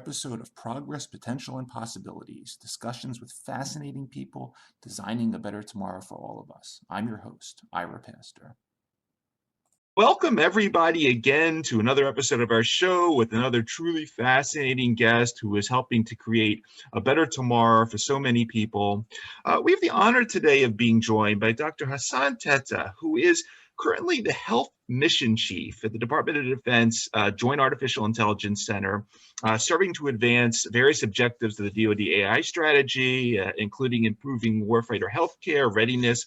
episode of Progress, Potential, and Possibilities, discussions with fascinating people designing a better tomorrow for all of us. I'm your host, Ira Pastor. Welcome, everybody, again to another episode of our show with another truly fascinating guest who is helping to create a better tomorrow for so many people. We have the honor today of being joined by Dr. Hassan Tetteh, who is currently the Health Mission Chief at the Department of Defense Joint Artificial Intelligence Center, serving to advance various objectives of the DoD AI Strategy, including improving warfighter healthcare, readiness,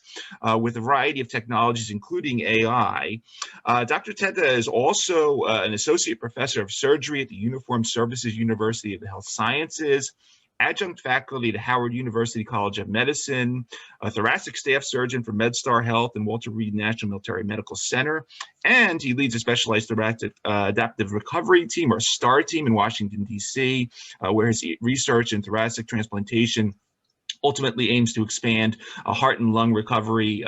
with a variety of technologies, including AI. Dr. Tetteh is also an Associate Professor of Surgery at the Uniformed Services University of the Health Sciences, adjunct faculty at Howard University College of Medicine, a Thoracic Staff Surgeon for MedStar Health and Walter Reed National Military Medical Center, and he leads a Specialized Thoracic Adapted Recovery team, or STAR team, in Washington, D.C., where his research in thoracic transplantation ultimately aims to expand heart and lung recovery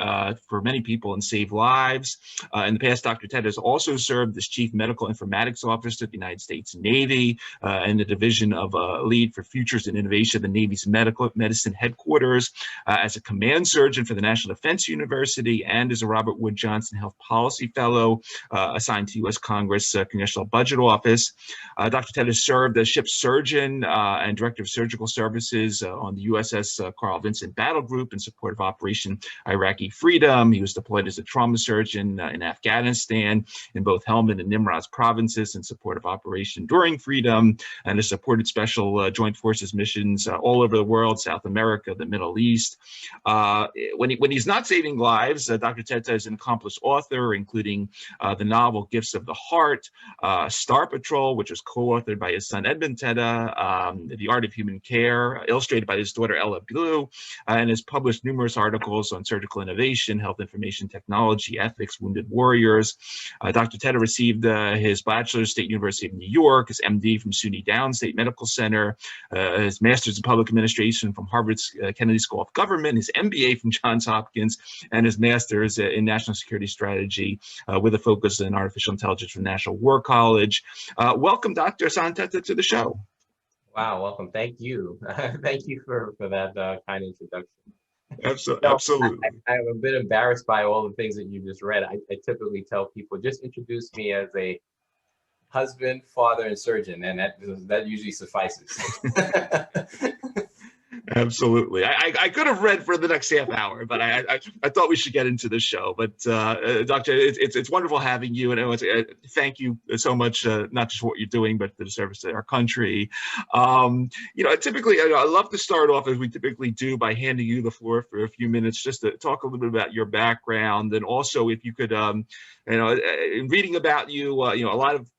for many people and save lives. In the past, Dr. Tetteh has also served as Chief Medical Informatics Officer at the United States Navy and the Division of Lead for Futures and Innovation of the Navy's Medical Medicine Headquarters, as a Command Surgeon for the National Defense University, and as a Robert Wood Johnson Health Policy Fellow assigned to U.S. Congress Congressional Budget Office. Dr. Tetteh served as Ship Surgeon and Director of Surgical Services on the USS Carl Vinson Battle Group in support of Operation Iraqi Freedom. He was deployed as a trauma surgeon in Afghanistan in both Helmand and Nimroz provinces in support of Operation Enduring Freedom, and has supported special joint forces missions all over the world, South America, the Middle East. When he's not saving lives, Dr. Tetteh is an accomplished author, including the novel Gifts of the Heart, Star Patrol, which was co-authored by his son Edmund Tetteh, The Art of Human Care, illustrated by his daughter Ella Blue, and has published numerous articles on surgical innovation, health information technology, ethics, wounded warriors. Dr. Tetteh received his bachelor's State University of New York, his MD from SUNY Downstate Medical Center, his master's in public administration from Harvard's Kennedy School of Government, his MBA from Johns Hopkins, and his master's in national security strategy with a focus in artificial intelligence from National War College. Welcome, Dr. Hassan Tetteh, to the show. Wow, welcome. Thank you. Thank you for that kind introduction. Absolutely. I'm a bit embarrassed by all the things that you just read. I typically tell people, just introduce me as a husband, father, and surgeon, and that usually suffices. Absolutely. I could have read for the next half hour, but I thought we should get into the show. But Doctor, it's wonderful having you, and thank you so much, not just for what you're doing, but for the service to our country. Typically, I love to start off, as we typically do, by handing you the floor for a few minutes, just to talk a little bit about your background, and also if you could, in reading about you, a lot of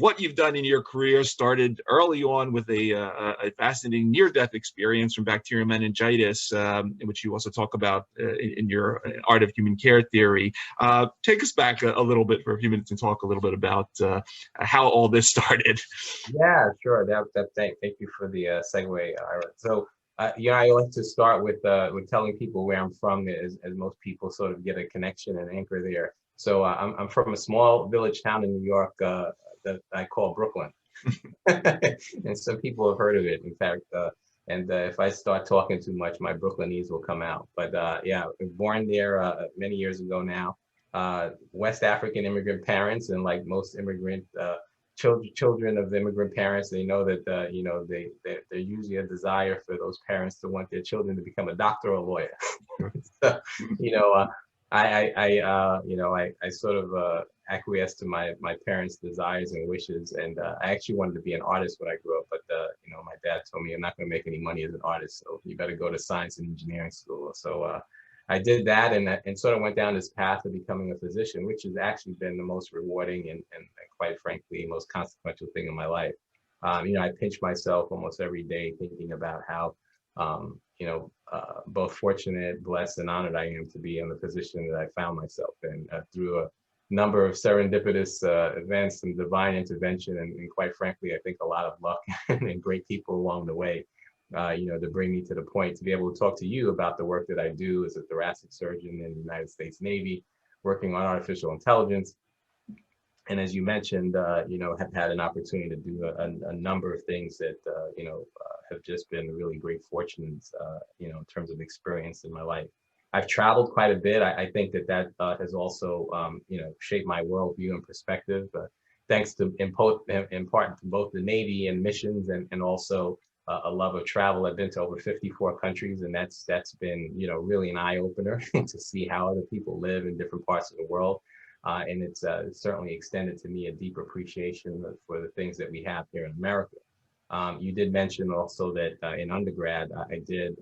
what you've done in your career started early on with a fascinating near-death experience from bacterial meningitis, in which you also talk about in your Art of Human Care theory. Take us back a little bit for a few minutes and talk a little bit about how all this started. Yeah, sure. Thank you for the segue, Ira. So, I like to start with telling people where I'm from, as most people sort of get a connection and anchor there. So I'm from a small village town in New York that I call Brooklyn. And some people have heard of it, in fact. And if I start talking too much, my Brooklynese will come out. But yeah, I was born there many years ago now. West African immigrant parents, and like most immigrant children of immigrant parents, they know that there's usually a desire for those parents to want their children to become a doctor or a lawyer. So, I sort of acquiesced to my parents' desires and wishes, and I actually wanted to be an artist when I grew up, but my dad told me, I'm not going to make any money as an artist, so you better go to science and engineering school. So I did that, and sort of went down this path of becoming a physician, which has actually been the most rewarding and quite frankly most consequential thing in my life. I pinch myself almost every day thinking about how both fortunate, blessed, and honored I am to be in the position that I found myself in through a number of serendipitous events and divine intervention, and quite frankly, I think a lot of luck and great people along the way, to bring me to the point to be able to talk to you about the work that I do as a thoracic surgeon in the United States Navy, working on artificial intelligence, And as you mentioned, have had an opportunity to do a number of things that, have just been really great fortunes, in terms of experience in my life. I've traveled quite a bit. I think that has also, shaped my worldview and perspective. Thanks to, in part, to both the Navy and missions and also a love of travel. I've been to over 54 countries, and that's been, really an eye opener to see how other people live in different parts of the world. And it's certainly extended to me a deep appreciation for the things that we have here in America. You did mention also that in undergrad, I did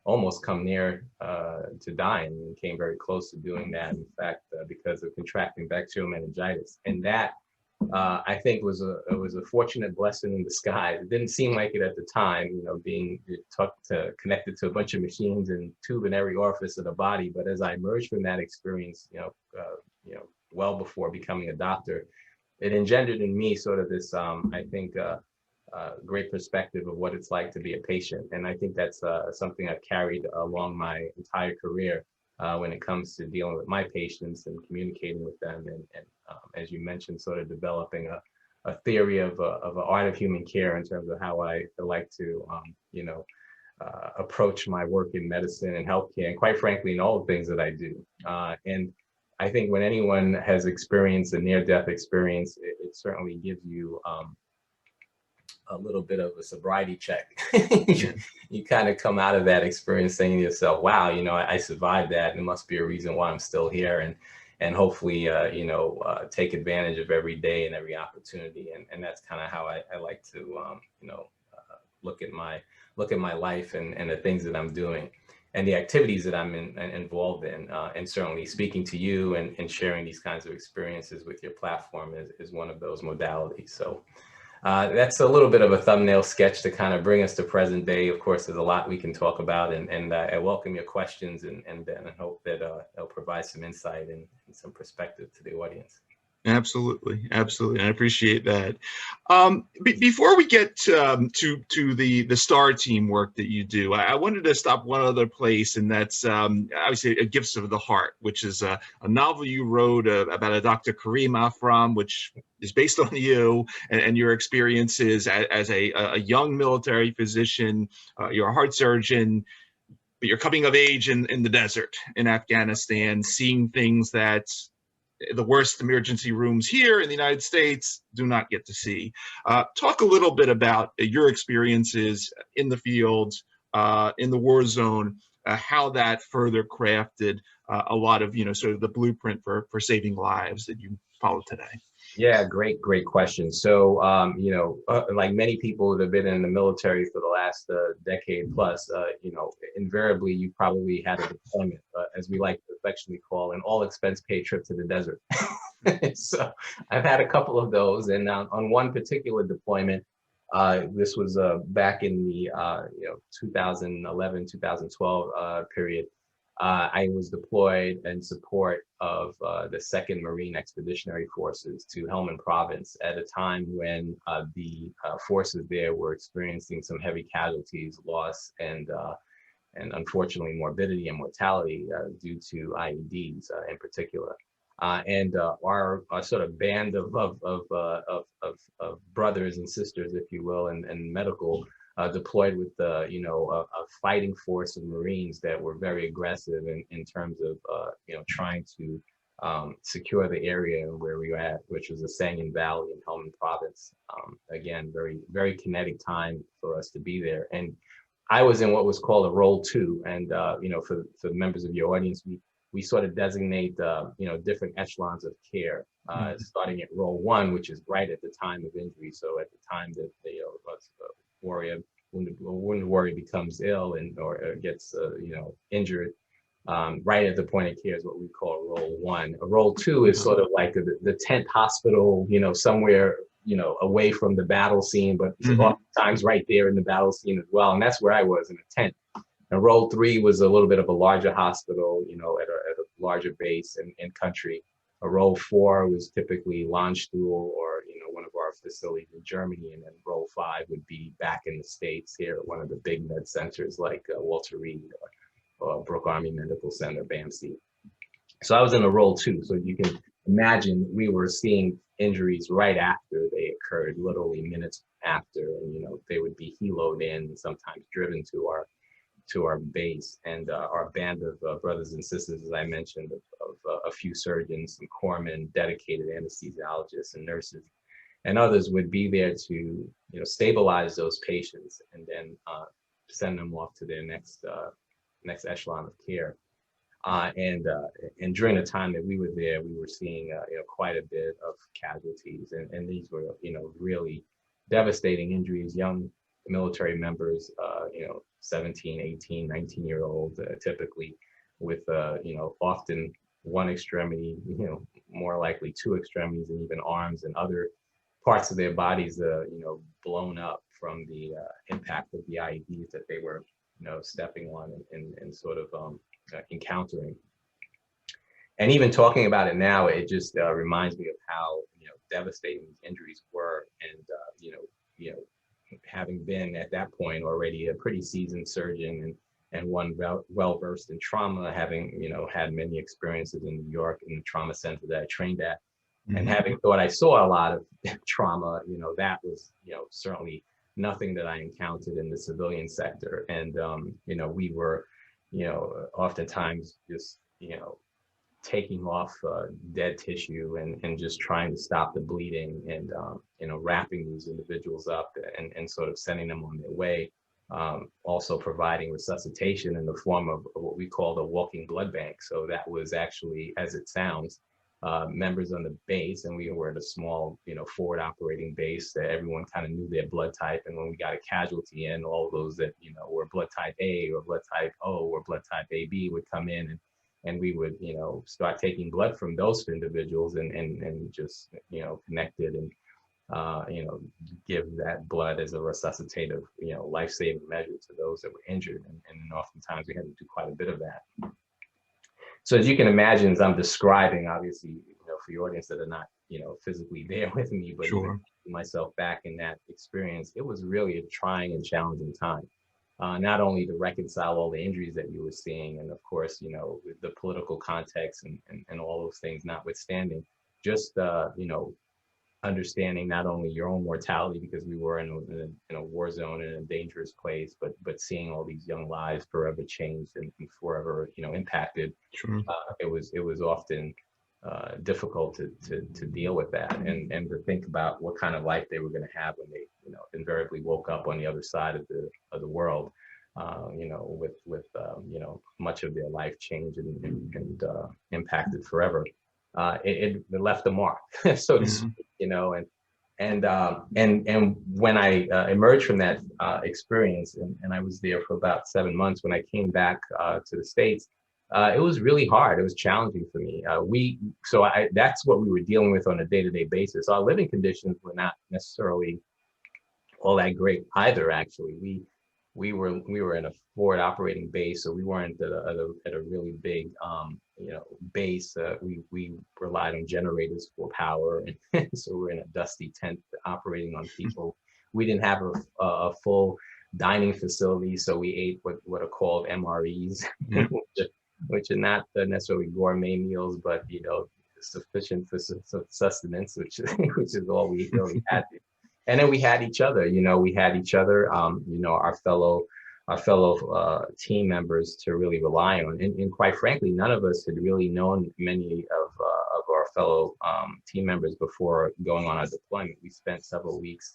almost come near to dying, and came very close to doing that, in fact, because of contracting bacterial meningitis. And that, I think, was a fortunate blessing in disguise. It didn't seem like it at the time, being connected to a bunch of machines and tube in every orifice of the body. But as I emerged from that experience, well before becoming a doctor, it engendered in me sort of this, I think, great perspective of what it's like to be a patient. And I think that's something I've carried along my entire career when it comes to dealing with my patients and communicating with them. And as you mentioned, sort of developing a theory of an art of human care in terms of how I like to, approach my work in medicine and healthcare, and quite frankly, in all the things that I do. And I think when anyone has experienced a near-death experience, it certainly gives you a little bit of a sobriety check. You kind of come out of that experience saying to yourself, wow, I survived that, and there must be a reason why I'm still here, and hopefully, take advantage of every day and every opportunity. And that's kind of how I like to, look at my life and the things that I'm doing and the activities that I'm involved in. And certainly speaking to you and sharing these kinds of experiences with your platform is one of those modalities. So that's a little bit of a thumbnail sketch to kind of bring us to present day. Of course, there's a lot we can talk about, and I welcome your questions and hope that they'll provide some insight and some perspective to the audience. Absolutely, absolutely. I appreciate that. Before we get to the STAR team work that you do, I wanted to stop one other place, and that's obviously A Gifts of the Heart, which is a novel you wrote about a Dr. Kareem Afram, which is based on you and your experiences as a young military physician. You're a heart surgeon, but you're coming of age in the desert in Afghanistan, seeing things that the worst emergency rooms here in the United States do not get to see. Talk a little bit about your experiences in the field, in the war zone, how that further crafted a lot of, sort of the blueprint for saving lives that you follow today. Yeah, great question. So, like many people that have been in the military for the last decade plus, invariably you probably had a deployment, as we like to affectionately call, an all expense paid trip to the desert. So I've had a couple of those, and on one particular deployment, this was back in the 2011, 2012 period. I was deployed in support of the 2nd Marine Expeditionary Forces to Helmand Province at a time when the forces there were experiencing some heavy casualties, loss, and unfortunately morbidity and mortality due to IEDs in particular. And our sort of band of brothers and sisters, if you will, and medical deployed with a fighting force of Marines that were very aggressive in terms of trying to secure the area where we were at, which was the Sangin Valley in Helmand Province. Again, very, very kinetic time for us to be there. And I was in what was called a Role 2. And for the members of your audience, we sort of designate different echelons of care, starting at Role 1, which is right at the time of injury. So at the time that the wounded warrior becomes ill or gets injured, right at the point of care is what we call Role 1. A Role 2 is sort of like the tent hospital, somewhere away from the battle scene, but oftentimes right there in the battle scene as well. And that's where I was, in a tent. And Role 3 was a little bit of a larger hospital, at a larger base in country. A Role 4 was typically Landstuhl or one of our facilities in Germany, and then Role 5 would be back in the States here at one of the big med centers like Walter Reed or Brooke Army Medical Center, BAMC. So I was in a Role 2. So you can imagine we were seeing injuries right after they occurred, literally minutes after, and they would be heloed in and sometimes driven to our base. And our band of brothers and sisters, as I mentioned, of a few surgeons, some corpsmen, dedicated anesthesiologists and nurses, and others would be there to stabilize those patients and then send them off to their next echelon of care. And during the time that we were there, we were seeing quite a bit of casualties, and these were really devastating injuries. Young military members, 17, 18, 19-year-olds, typically with often one extremity, more likely two extremities, and even arms and other parts of their bodies, blown up from the impact of the IEDs that they were stepping on and sort of encountering. And even talking about it now, it just reminds me of how devastating these injuries were, and having been at that point already a pretty seasoned surgeon and one well versed in trauma, having had many experiences in New York in the trauma center that I trained at, and having thought I saw a lot of trauma, that was certainly nothing that I encountered in the civilian sector. And we were oftentimes just taking off dead tissue and just trying to stop the bleeding, and wrapping these individuals up and sort of sending them on their way. Also providing resuscitation in the form of what we called a walking blood bank. So that was actually, as it sounds, members on the base, and we were at a small, forward operating base that everyone kind of knew their blood type. And when we got a casualty in, all those that, were blood type A or blood type O or blood type AB would come in, and we would, start taking blood from those individuals and just, connected and, give that blood as a resuscitative, life-saving measure to those that were injured. And oftentimes we had to do quite a bit of that. So as you can imagine, as I'm describing, obviously, for your audience that are not, physically there with me, but sure. Myself back in that experience, it was really a trying and challenging time. Not only to reconcile all the injuries that you were seeing, and of course, the political context and all those things notwithstanding, just, understanding not only your own mortality, because we were in a war zone in a dangerous place, but seeing all these young lives forever changed and forever, impacted. Sure. It was often difficult to deal with that, and to think about what kind of life they were going to have when they, invariably woke up on the other side of the world, with much of their life changed and impacted forever. It left a mark, so to speak, and when I emerged from that experience, and I was there for about 7 months, when I came back to the States, it was really hard. It was challenging for me. That's what we were dealing with on a day-to-day basis. Our living conditions were not necessarily all that great either. Actually, we were in a forward operating base, so we weren't at a really big base. We relied on generators for power, and so we're in a dusty tent operating on people. We didn't have a full dining facility, so we ate what are called MREs, which are not necessarily gourmet meals, but sufficient for sustenance, which is all we really had. And then we had each other. Our fellow team members to really rely on, and quite frankly, none of us had really known many of our fellow team members before going on our deployment. We spent several weeks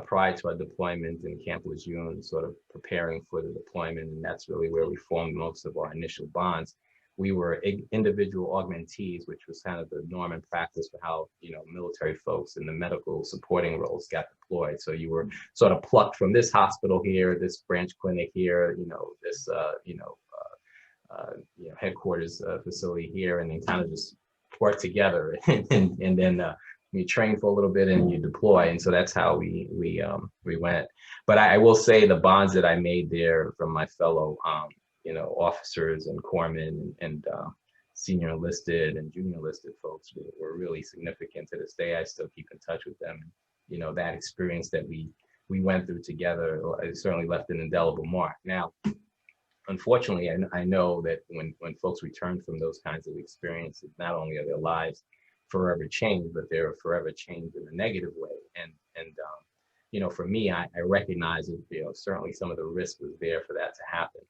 prior to our deployment in Camp Lejeune, sort of preparing for the deployment, and that's really where we formed most of our initial bonds. We were individual augmentees, which was kind of the norm and practice for how military folks in the medical supporting roles got deployed. So you were sort of plucked from this hospital here, this branch clinic here, this headquarters facility here, and then kind of just work together, and then you train for a little bit and you deploy. And so that's how we went. But I will say the bonds that I made there from my fellow officers and corpsmen and senior enlisted and junior enlisted folks were really significant to this day. I still keep in touch with them. That experience that we went through together, it certainly left an indelible mark. Now, unfortunately, I know that when folks return from those kinds of experiences, not only are their lives forever changed, but they're forever changed in a negative way. And you know, for me, I recognize that, you know, certainly some of the risk was there for that to happen.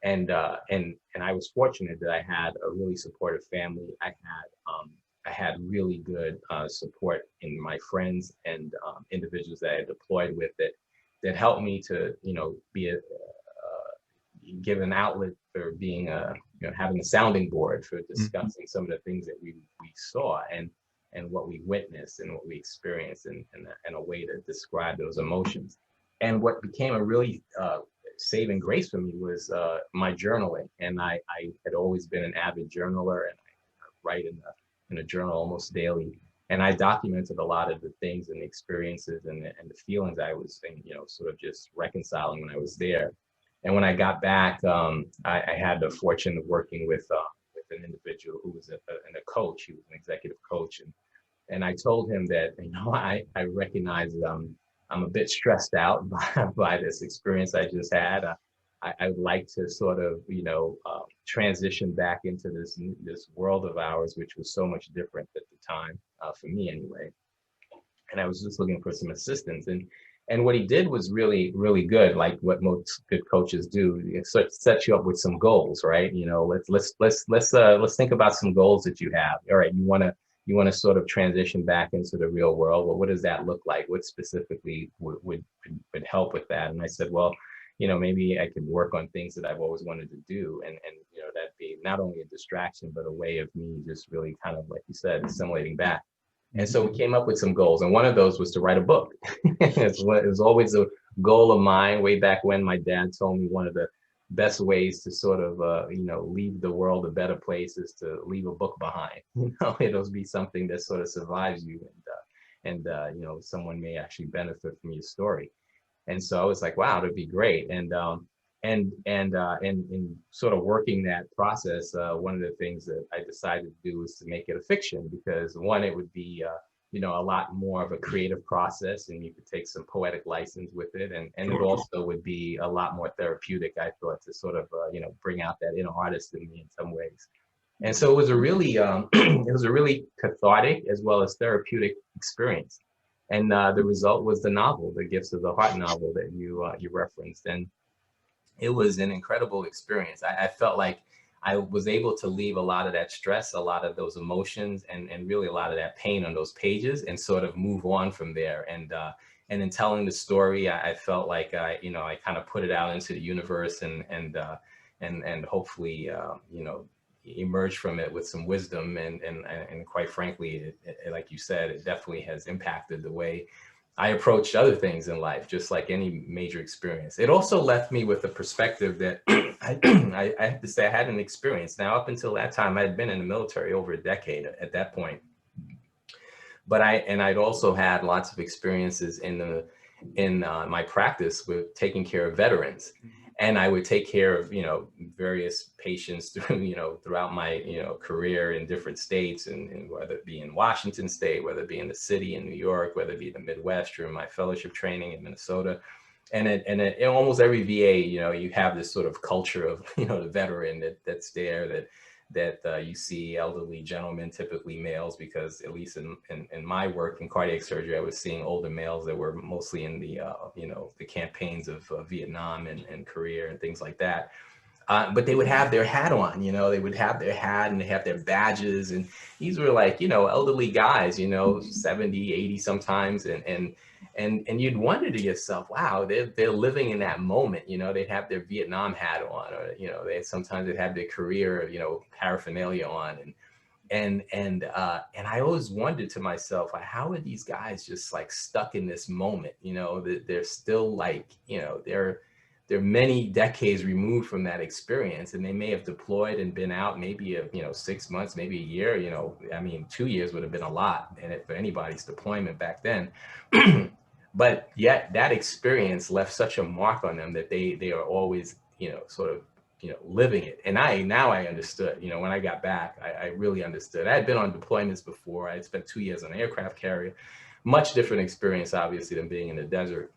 And I was fortunate that I had a really supportive family. I had really good support in my friends and individuals that I deployed with that helped me to, you know, be give an outlet for being you know, having a sounding board for discussing some of the things that we saw and what we witnessed and what we experienced, and a way to describe those emotions. And what became a really saving grace for me was my journaling. And I had always been an avid journaler, and I write in a journal almost daily. And I documented a lot of the things and the experiences and the feelings I was, you know, sort of just reconciling when I was there. And when I got back, I had the fortune of working with an individual who was a coach. He was an executive coach, and I told him that, you know, I recognize that I'm a bit stressed out by this experience I just had. I would like to sort of, you know, transition back into this world of ours, which was so much different at the time, for me anyway. And I was just looking for some assistance. And what he did was really, really good, like what most good coaches do. It sets you up with some goals, right? You know, let's think about some goals that you have. All right, you want to sort of transition back into the real world. Well, what does that look like? What specifically would help with that? And I said, well, you know, maybe I could work on things that I've always wanted to do, and you know, that'd be not only a distraction, but a way of me just really kind of, like you said, assimilating back. And so we came up with some goals, and one of those was to write a book. It was always a goal of mine way back when. My dad told me one of the best ways to sort of, you know, leave the world a better place is to leave a book behind. You know, it'll be something that sort of survives you, and you know, someone may actually benefit from your story. And so I was like, wow, that'd be great. And in sort of working that process, one of the things that I decided to do was to make it a fiction, because one, it would be you know, a lot more of a creative process, and you could take some poetic license with it, and it also would be a lot more therapeutic, I thought, to sort of you know, bring out that inner artist in me in some ways. And so it was a really it was a really cathartic as well as therapeutic experience. And the result was the novel, The Gifts of the Heart novel that you referenced. And it was an incredible experience. I felt like I was able to leave a lot of that stress, a lot of those emotions, and really a lot of that pain on those pages, and sort of move on from there. And in telling the story, I felt like you know, I kind of put it out into the universe, and hopefully you know, emerge from it with some wisdom, and quite frankly, like you said, it definitely has impacted the way I approached other things in life, just like any major experience. It also left me with a perspective that I have to say I hadn't experienced. Now, up until that time, I had been in the military over a decade at that point, but I'd also had lots of experiences in my practice with taking care of veterans. And I would take care of, you know, various patients through, you know, throughout my, you know, career in different states, and whether it be in Washington State, whether it be in the city in New York, whether it be the Midwest during my fellowship training in Minnesota. And in almost every VA, you know, you have this sort of culture of, you know, the veteran that's there, that you see elderly gentlemen, typically males, because at least in my work in cardiac surgery, I was seeing older males that were mostly in the, you know, the campaigns of Vietnam and Korea and things like that. But they would have their hat on, you know, they would have their hat and they have their badges. And these were like, you know, elderly guys, you know, 70, 80 sometimes. And you'd wonder to yourself, wow, they're living in that moment. You know, they'd have their Vietnam hat on, or, you know, sometimes they'd have their career, you know, paraphernalia on. And I always wondered to myself, like, how are these guys just like stuck in this moment? You know, they're still like, you know, they're many decades removed from that experience, and they may have deployed and been out maybe you know, 6 months, maybe a year. You know, I mean, 2 years would have been a lot, and for anybody's deployment back then. But yet that experience left such a mark on them that they are always, you know, sort of, you know, living it. And now I understood, you know, when I got back, I really understood. I had been on deployments before. I had spent 2 years on an aircraft carrier, much different experience, obviously, than being in the desert,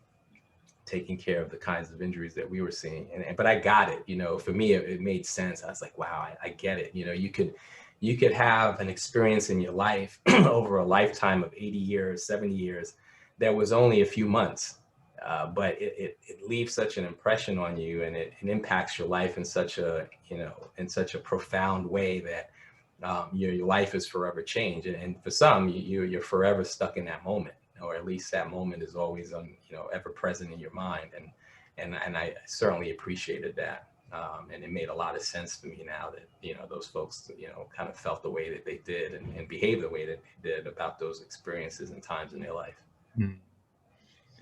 taking care of the kinds of injuries that we were seeing. But I got it, you know, for me, it made sense. I was like, wow, I get it. You know, you you could have an experience in your life over a lifetime of 80 years, 70 years, that was only a few months. But it leaves such an impression on you, and it impacts your life in such a, in such a profound way that your life is forever changed. And for some, you're forever stuck in that moment, or at least that moment is always ever present in your mind. And I certainly appreciated that. And it made a lot of sense to me now that, those folks, kind of felt the way that they did and behaved the way that they did about those experiences and times in their life. Mm.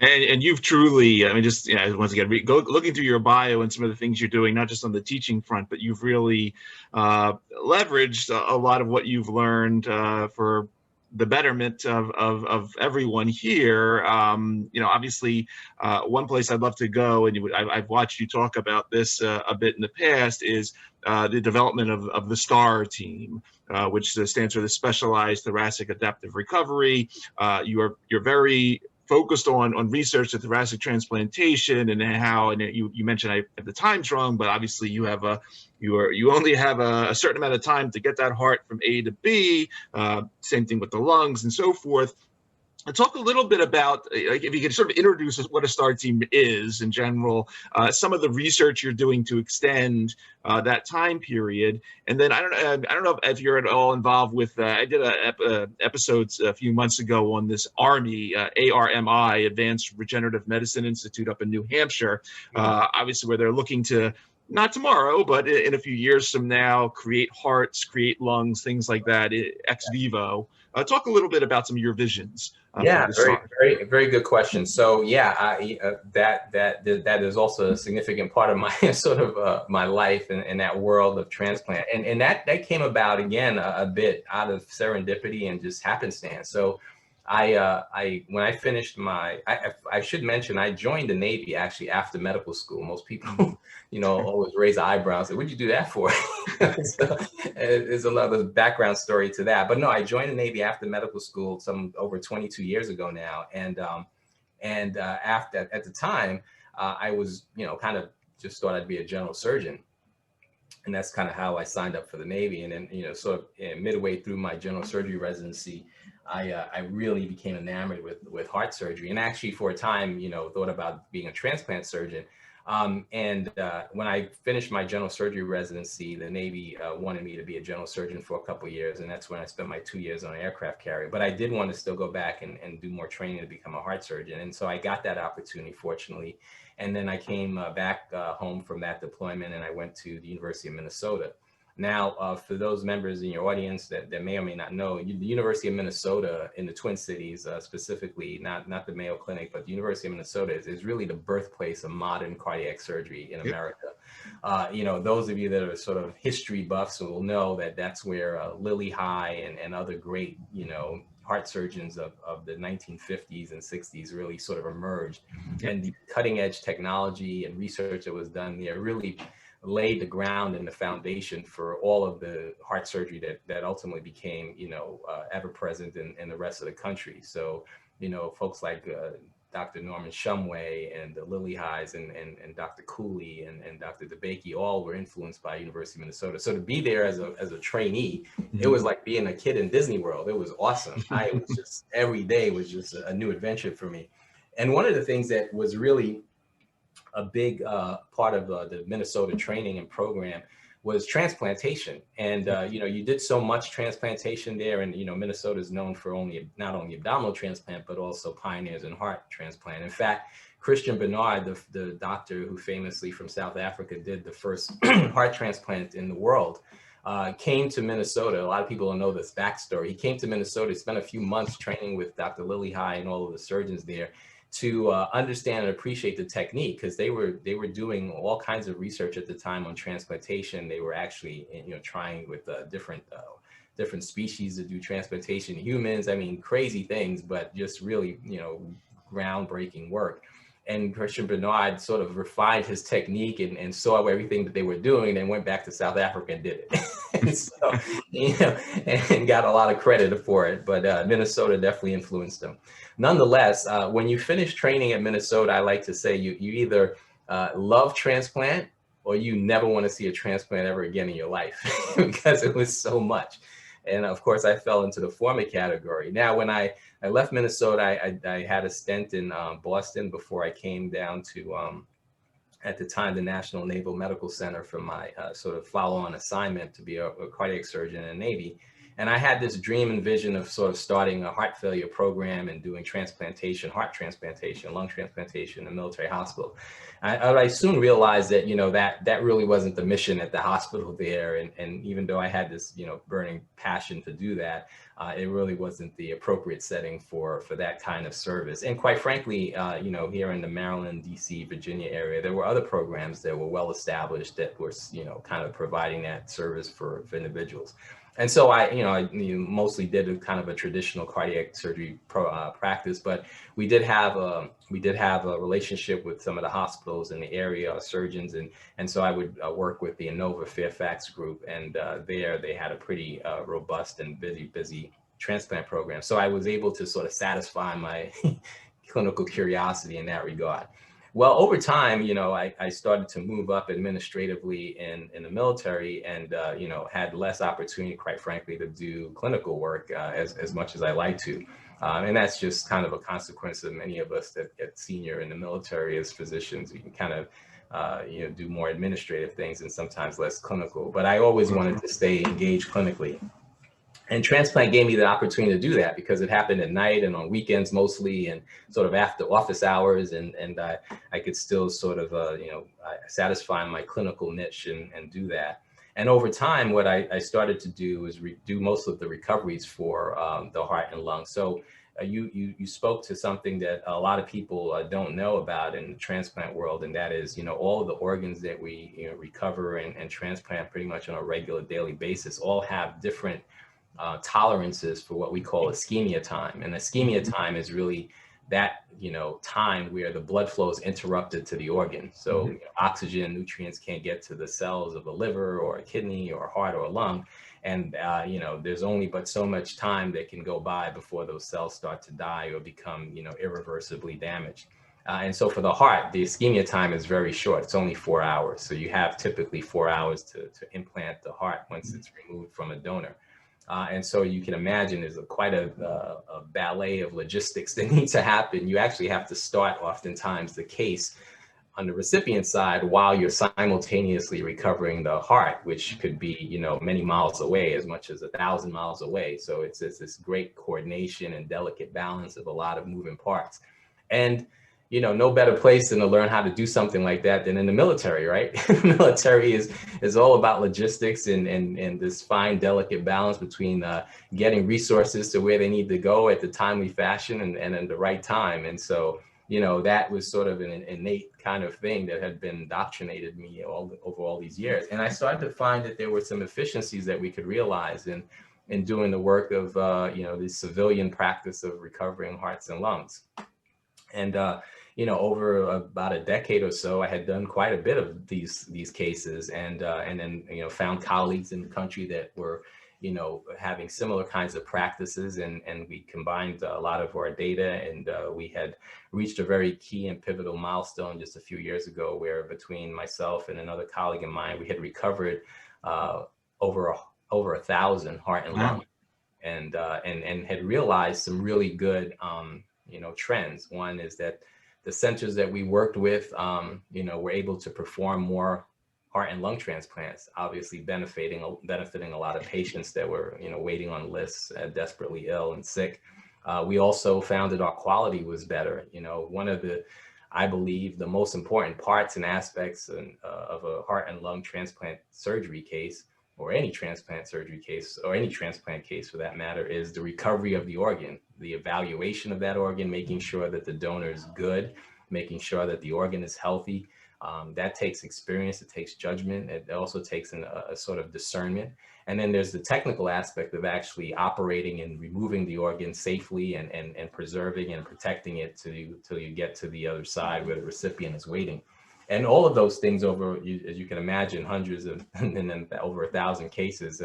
And you've truly, I mean, just once again, looking through your bio and some of the things you're doing, not just on the teaching front, but you've really leveraged a lot of what you've learned for the betterment of everyone here. Obviously, one place I'd love to go, and I've watched you talk about this a bit in the past, is the development of the STAR team, which stands for the Specialized Thoracic Adapted Recovery. You're very focused on research of thoracic transplantation and how, and you mentioned I have the times wrong, but obviously you only have a certain amount of time to get that heart from A to B. Same thing with the lungs and so forth. Talk a little bit about, like, if you could sort of introduce what a STAR team is in general, some of the research you're doing to extend that time period, and then I don't know if you're at all involved with. I did episodes a few months ago on this ARMI, ARMI, Advanced Regenerative Medicine Institute up in New Hampshire, obviously where they're looking to, not tomorrow, but in a few years from now, create hearts, create lungs, things like that, ex vivo. Talk a little bit about some of your visions. Yeah, very good question. So yeah, that is also a significant part of my sort of my life in that world of transplant, and that came about again a bit out of serendipity and just happenstance. So when I finished I should mention I joined the Navy actually after medical school. Most people, always raise the eyebrows. Like, what'd you do that for? So, there's a lot of background story to that. But no, I joined the Navy after medical school some over 22 years ago now. And after at the time, I was, kind of just thought I'd be a general surgeon. And that's kind of how I signed up for the Navy. And then, sort of midway through my general surgery residency, I really became enamored with heart surgery, and actually for a time, thought about being a transplant surgeon. When I finished my general surgery residency, the Navy wanted me to be a general surgeon for a couple of years, and that's when I spent my 2 years on an aircraft carrier. But I did want to still go back and do more training to become a heart surgeon, and so I got that opportunity, fortunately. And then I came back home from that deployment, and I went to the University of Minnesota. Now, for those members in your audience that may or may not know, the University of Minnesota in the Twin Cities, specifically, not the Mayo Clinic, but the University of Minnesota is really the birthplace of modern cardiac surgery in America. Those of you that are sort of history buffs will know that that's where Lilly High and other great, heart surgeons of the 1950s and 60s really sort of emerged. And the cutting edge technology and research that was done there really laid the ground and the foundation for all of the heart surgery that ultimately became, ever present in the rest of the country. So, folks like Dr. Norman Shumway and the Lilly Highs and Dr. Cooley and Dr. DeBakey all were influenced by University of Minnesota. So to be there as a trainee, it was like being a kid in Disney World. It was awesome. I was just, every day was just a new adventure for me. And one of the things that was really a big part of the Minnesota training and program was transplantation. And, you did so much transplantation there. And, Minnesota is known for not only abdominal transplant, but also pioneers in heart transplant. In fact, Christian Bernard, the doctor who famously from South Africa did the first heart transplant in the world, came to Minnesota. A lot of people don't know this backstory. He came to Minnesota, spent a few months training with Dr. Lilly High and all of the surgeons there to understand and appreciate the technique, because they were doing all kinds of research at the time on transplantation. They were actually trying with different species to do transplantation in humans. I mean, crazy things, but just really groundbreaking work. And Christian Bernard sort of refined his technique and saw everything that they were doing, and went back to South Africa and did it. And so, and got a lot of credit for it. But Minnesota definitely influenced him. Nonetheless, when you finish training at Minnesota, I like to say you either love transplant or you never want to see a transplant ever again in your life because it was so much. And of course, I fell into the former category. Now, when I left Minnesota, I had a stint in Boston before I came down to, at the time, the National Naval Medical Center for my sort of follow-on assignment to be a cardiac surgeon in the Navy. And I had this dream and vision of sort of starting a heart failure program and doing transplantation, heart transplantation, lung transplantation in a military hospital. I soon realized that, you know, that really wasn't the mission at the hospital there. And even though I had this, you know, burning passion to do that, it really wasn't the appropriate setting for that kind of service. And quite frankly, you know, here in the Maryland, DC, Virginia area, there were other programs that were well established that were, you know, kind of providing that service for individuals. And so I mostly did a kind of a traditional cardiac surgery practice, but we did have a relationship with some of the hospitals in the area, surgeons, and so I would work with the Inova Fairfax group, and there they had a pretty robust and busy transplant program. So I was able to sort of satisfy my clinical curiosity in that regard. Well, over time, you know, I started to move up administratively in the military, and you know, had less opportunity, quite frankly, to do clinical work as much as I like to. And that's just kind of a consequence of many of us that get senior in the military as physicians. We can kind of you know, do more administrative things and sometimes less clinical. But I always wanted to stay engaged clinically. And transplant gave me the opportunity to do that because it happened at night and on weekends mostly, and sort of after office hours, and I could still sort of you know, satisfy my clinical niche and do that. And over time, what I started to do is do most of the recoveries for the heart and lung. So you spoke to something that a lot of people don't know about in the transplant world, and that is, you know, all of the organs that we, you know, recover and transplant pretty much on a regular daily basis all have different tolerances for what we call ischemia time. And ischemia time is really that, you know, time where the blood flow is interrupted to the organ. So you know, oxygen, nutrients can't get to the cells of a liver or a kidney or a heart or a lung. And, you know, there's only but so much time that can go by before those cells start to die or become, you know, irreversibly damaged. And so for the heart, the ischemia time is very short. It's only 4 hours. So you have typically 4 hours to implant the heart once it's removed from a donor. And so you can imagine there's quite a ballet of logistics that need to happen. You actually have to start oftentimes the case on the recipient side while you're simultaneously recovering the heart, which could be, you know, many miles away, as much as 1,000 miles away. So it's this great coordination and delicate balance of a lot of moving parts. And you know, no better place than to learn how to do something like that than in the military, right? Military is all about logistics and this fine, delicate balance between getting resources to where they need to go at the timely fashion and in the right time. And so, you know, that was sort of an innate kind of thing that had been indoctrinated me over all these years. And I started to find that there were some efficiencies that we could realize in doing the work of, you know, the civilian practice of recovering hearts and lungs. And, you know, over about a decade or so, I had done quite a bit of these cases, and then, you know, found colleagues in the country that were, you know, having similar kinds of practices, and we combined a lot of our data, and we had reached a very key and pivotal milestone just a few years ago, where between myself and another colleague of mine, we had recovered over 1,000 heart and lung, and had realized some really good you know, trends. One is that the centers that we worked with, you know, were able to perform more heart and lung transplants, obviously benefiting a lot of patients that were, you know, waiting on lists, desperately ill and sick. We also found that our quality was better. You know, one of the, I believe, the most important parts and aspects of a heart and lung transplant surgery case, or any transplant surgery case, or any transplant case for that matter, is the recovery of the organ, the evaluation of that organ, making sure that the donor is good, making sure that the organ is healthy. That takes experience, it takes judgment, it also takes a sort of discernment. And then there's the technical aspect of actually operating and removing the organ safely and preserving and protecting it till you get to the other side where the recipient is waiting. And all of those things over, as you can imagine, hundreds of, and then over 1,000 cases,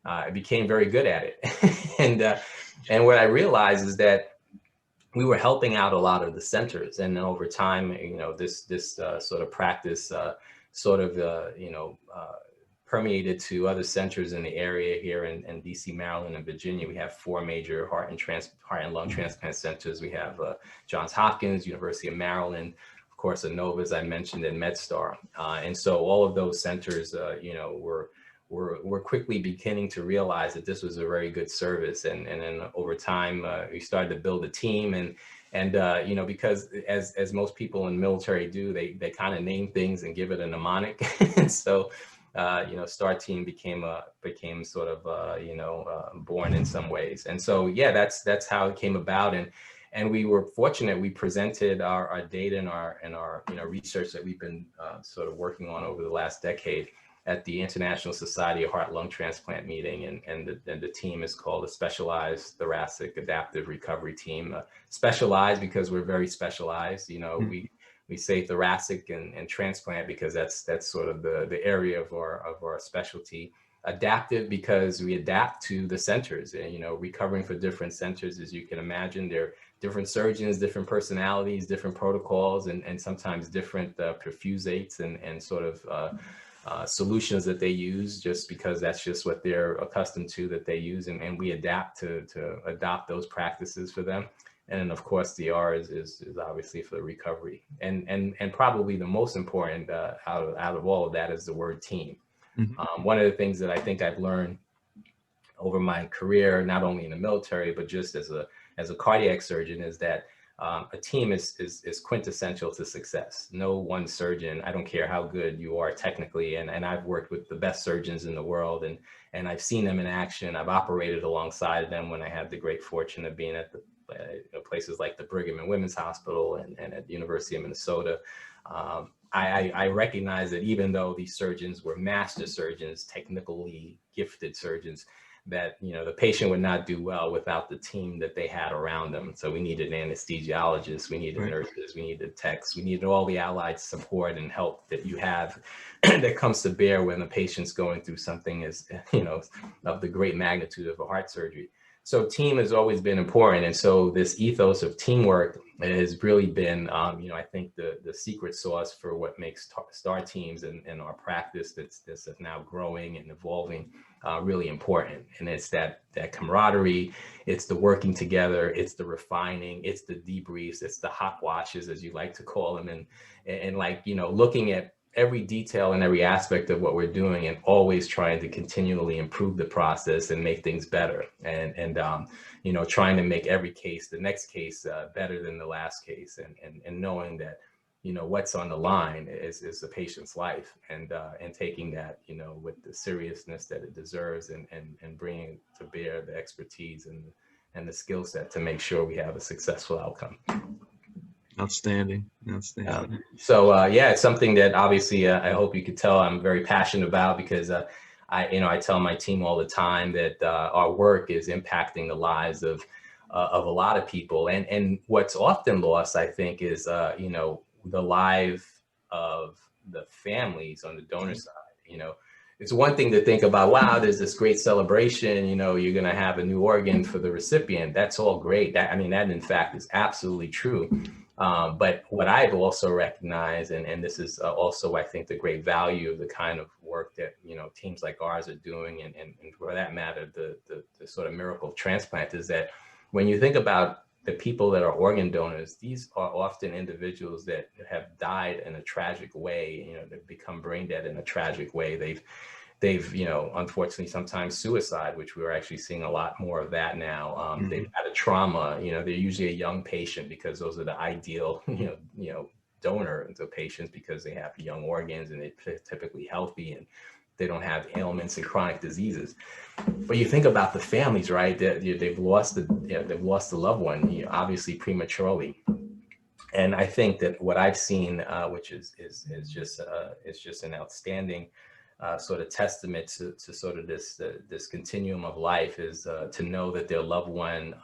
I became very good at it. And what I realized is that we were helping out a lot of the centers, and then over time, you know, this sort of practice sort of, permeated to other centers in the area here in DC, Maryland, and Virginia. We have 4 major heart and lung transplant centers. We have Johns Hopkins, University of Maryland, of course, Inova, as I mentioned, and MedStar. And so all of those centers, we're quickly beginning to realize that this was a very good service. And then over time, we started to build a team. And because as most people in the military do, they kind of name things and give it a mnemonic. And so, STAR team became sort of, born in some ways. And so, yeah, that's how it came about. And we were fortunate. We presented our data and our research that we've been sort of working on over the last decade at the International Society of Heart Lung Transplant meeting, and the team is called the Specialized Thoracic Adapted Recovery Team. Specialized because we're very specialized. We say thoracic and transplant because that's sort of the area of our specialty. Adaptive because we adapt to the centers, and recovering for different centers, as you can imagine, they're different surgeons, different personalities, different protocols, and sometimes different perfusates and sort of solutions that they use, just because that's just what they're accustomed to, that they use, and we adapt to adopt those practices for them. And then of course the R is obviously for the recovery, and probably the most important out of all of that is the word team. Mm-hmm. One of the things that I think I've learned over my career, not only in the military but just as a cardiac surgeon, is that a team is quintessential to success. No one surgeon, I don't care how good you are technically, and I've worked with the best surgeons in the world, and I've seen them in action. I've operated alongside them when I had the great fortune of being at the places like the Brigham and Women's Hospital and at the University of Minnesota. I recognize that even though these surgeons were master surgeons, technically gifted surgeons, that the patient would not do well without the team that they had around them. So we needed anesthesiologists, we needed nurses, we needed techs, we needed all the allied support and help that you have that comes to bear when the patient's going through something of the great magnitude of a heart surgery. So team has always been important. And so this ethos of teamwork has really been, I think the secret sauce for what makes STAR teams and our practice that's now growing and evolving really important. And it's that camaraderie, it's the working together, it's the refining, it's the debriefs, it's the hot washes, as you like to call them. And like, looking at every detail and every aspect of what we're doing and always trying to continually improve the process and make things better. And trying to make every case, the next case, better than the last case, and knowing that, what's on the line is the patient's life, and taking that, with the seriousness that it deserves, and bringing to bear the expertise and the skill set to make sure we have a successful outcome. Outstanding. It's something that obviously I hope you could tell I'm very passionate about, because I tell my team all the time that our work is impacting the lives of a lot of people, and what's often lost, I think, is the life of the families on the donor side. It's one thing to think about, wow, there's this great celebration, you're going to have a new organ for the recipient. That's all great. That in fact is absolutely true. But what I've also recognized, and this is also, I think, the great value of the kind of work that, teams like ours are doing, and for that matter, the sort of miracle of transplant, is that when you think about the people that are organ donors, these are often individuals that have died in a tragic way. They've become brain dead in a tragic way. They've unfortunately sometimes suicide, which we're actually seeing a lot more of that now. They've had a trauma. They're usually a young patient, because those are the ideal, donor to patients, because they have young organs and they're typically healthy and they don't have ailments and chronic diseases. But you think about the families, right? They've lost the loved one, obviously prematurely. And I think that what I've seen, which is just an outstanding sort of testament to sort of this continuum of life, is to know that their loved one,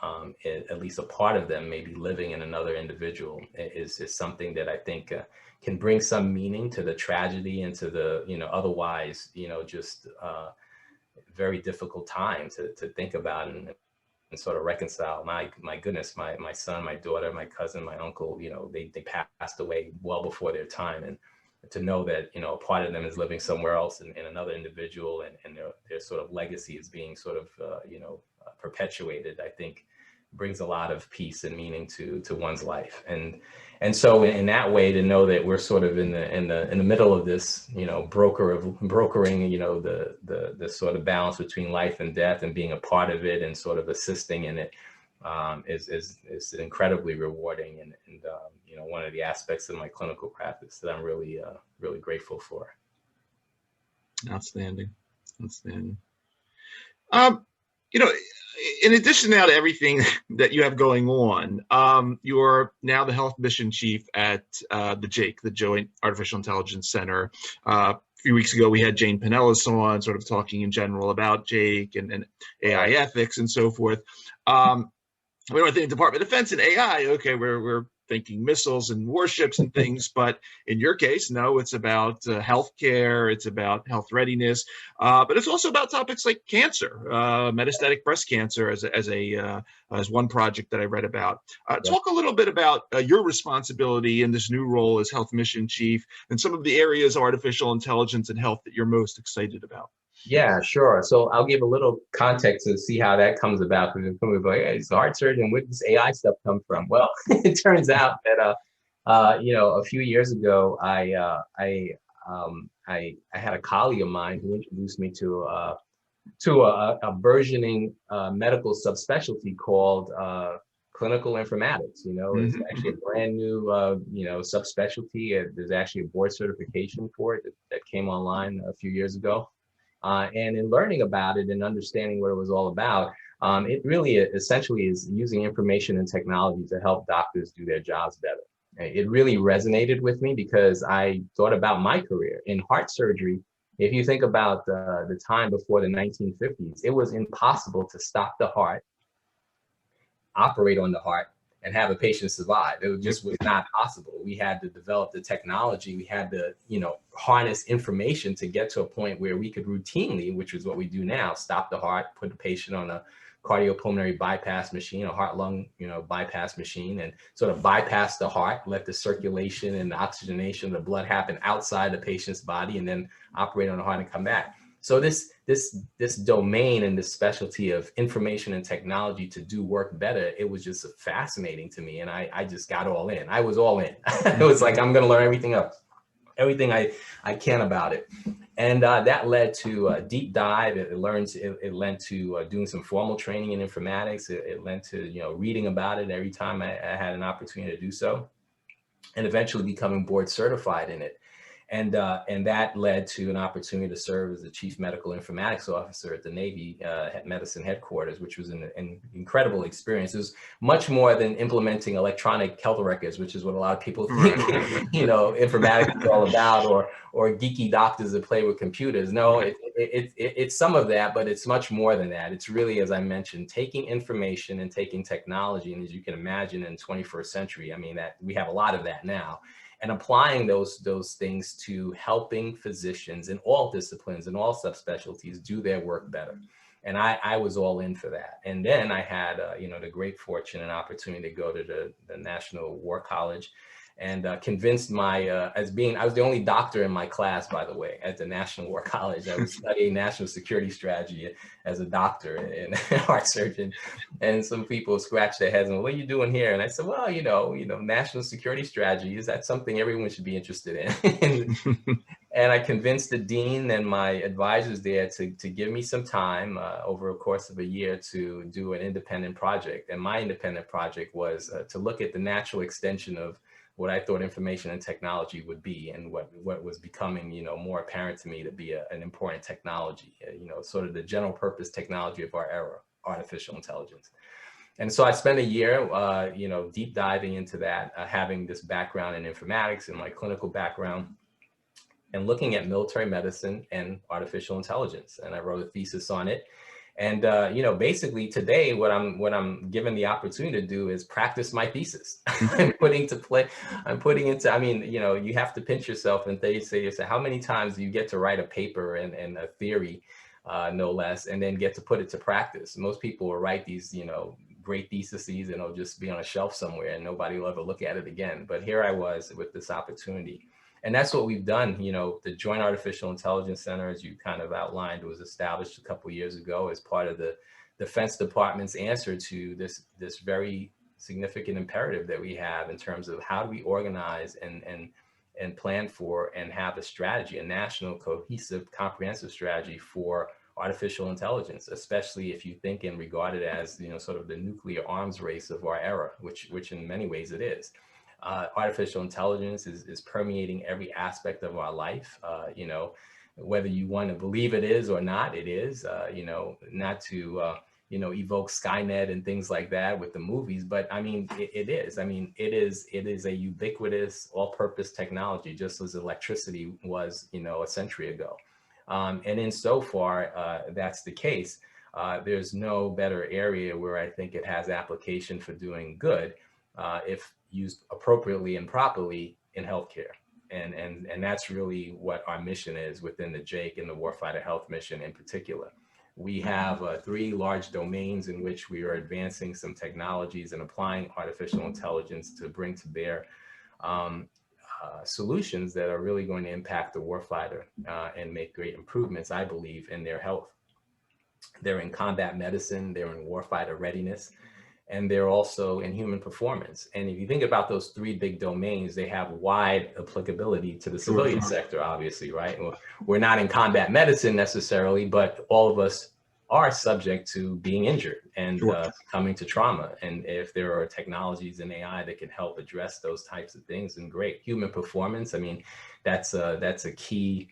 at least a part of them, may be living in another individual, is something that I think can bring some meaning to the tragedy and to the otherwise just very difficult time to think about and sort of reconcile. My goodness, my son, my daughter, my cousin, my uncle, they passed away well before their time, and to know that, you know, a part of them is living somewhere else in another individual, and their sort of legacy is being sort of, perpetuated, I think brings a lot of peace and meaning to one's life. And so in that way, to know that we're sort of in the middle of this, you know, brokering, you know, the sort of balance between life and death, and being a part of it and sort of assisting in it, is incredibly rewarding, and you know, one of the aspects of my clinical practice that I'm really really grateful for. Outstanding. You know, in addition now to everything that you have going on, you're now the health mission chief at the JAIC, the Joint Artificial Intelligence Center. A few weeks ago, we had Jane Pinellas on, sort of talking in general about JAIC and AI ethics and so forth. We don't think Department of Defense and AI. Okay, we're thinking missiles and warships and things, but in your case, no, it's about healthcare, it's about health readiness, but it's also about topics like cancer, metastatic breast cancer, as one project that I read about. Talk a little bit about your responsibility in this new role as health mission chief, and some of the areas of artificial intelligence and health that you're most excited about. Yeah, sure. So I'll give a little context to see how that comes about. Because people go, "Hey, he's a heart surgeon. Where did this AI stuff come from?" Well, it turns out that you know, a few years ago, I had a colleague of mine who introduced me to a burgeoning medical subspecialty called clinical informatics. You know, it's actually a brand new you know, subspecialty. There's actually a board certification for it that came online a few years ago. And in learning about it and understanding what it was all about, it really essentially is using information and technology to help doctors do their jobs better. It really resonated with me because I thought about my career in heart surgery. If you think about the time before the 1950s, it was impossible to stop the heart, operate on the heart, and have a patient survive. It just was not possible. We had to develop the technology. We had to, you know, harness information to get to a point where we could routinely, which is what we do now, stop the heart, put the patient on a cardiopulmonary bypass machine, a heart-lung, you know, bypass machine, and sort of bypass the heart, let the circulation and the oxygenation of the blood happen outside the patient's body, and then operate on the heart and come back. So this domain and this specialty of information and technology to do work better, it was just fascinating to me. And I just got all in. I was all in. It was like, I'm going to learn everything I can about it. And that led to a deep dive. It led to doing some formal training in informatics. It led to, you know, reading about it every time I had an opportunity to do so, and eventually becoming board certified in it. And that led to an opportunity to serve as the Chief Medical Informatics Officer at the Navy Medicine Headquarters, which was an incredible experience. It was much more than implementing electronic health records, which is what a lot of people think, you know, informatics is all about, or geeky doctors that play with computers. No, it's some of that, but it's much more than that. It's really, as I mentioned, taking information and taking technology, and as you can imagine in the 21st century, I mean, that we have a lot of that now, and applying those things to helping physicians in all disciplines and all subspecialties do their work better. And I was all in for that. And then I had, you know, the great fortune and opportunity to go to the National War College, and convinced I was the only doctor in my class, by the way, at the National War College. I was studying national security strategy as a doctor and a heart surgeon. And some people scratched their heads and, what are you doing here? And I said, well, you know, national security strategy, is that something everyone should be interested in? And I convinced the dean and my advisors there to give me some time over a course of a year to do an independent project. And my independent project was to look at the natural extension of what I thought information and technology would be, and what was becoming, you know, more apparent to me to be an important technology, you know, sort of the general purpose technology of our era, artificial intelligence. And so I spent a year, you know, deep diving into that, having this background in informatics and my clinical background, and looking at military medicine and artificial intelligence. And I wrote a thesis on it. And you know, basically today, what I'm given the opportunity to do is practice my thesis. I'm putting into, I mean, you know, you have to pinch yourself and say, how many times do you get to write a paper and a theory, no less, and then get to put it to practice? Most people will write these, you know, great theses, and it'll just be on a shelf somewhere and nobody will ever look at it again. But here I was with this opportunity. And that's what we've done. You know, the Joint Artificial Intelligence Center, as you kind of outlined, was established a couple of years ago as part of the Defense Department's answer to this very significant imperative that we have in terms of how do we organize and plan for and have a strategy, a national cohesive, comprehensive strategy for artificial intelligence, especially if you think and regard it as, you know, sort of the nuclear arms race of our era, which in many ways it is. Artificial intelligence is permeating every aspect of our life, you know, whether you want to believe it is or not, it is, you know, not to, you know, evoke Skynet and things like that with the movies, but I mean, it is. I mean, it is a ubiquitous, all-purpose technology, just as electricity was, you know, a century ago. And insofar that's the case, there's no better area where I think it has application for doing good if used appropriately and properly in healthcare. And that's really what our mission is within the JAIC and the Warfighter Health Mission in particular. We have 3 large domains in which we are advancing some technologies and applying artificial intelligence to bring to bear solutions that are really going to impact the warfighter and make great improvements, I believe, in their health. They're in combat medicine, they're in warfighter readiness, and they're also in human performance. And if you think about those 3 big domains, they have wide applicability to the civilian sector, obviously, right? Well, we're not in combat medicine necessarily, but all of us are subject to being injured and coming to trauma. And if there are technologies in AI that can help address those types of things, then great. Human performance, I mean, that's a key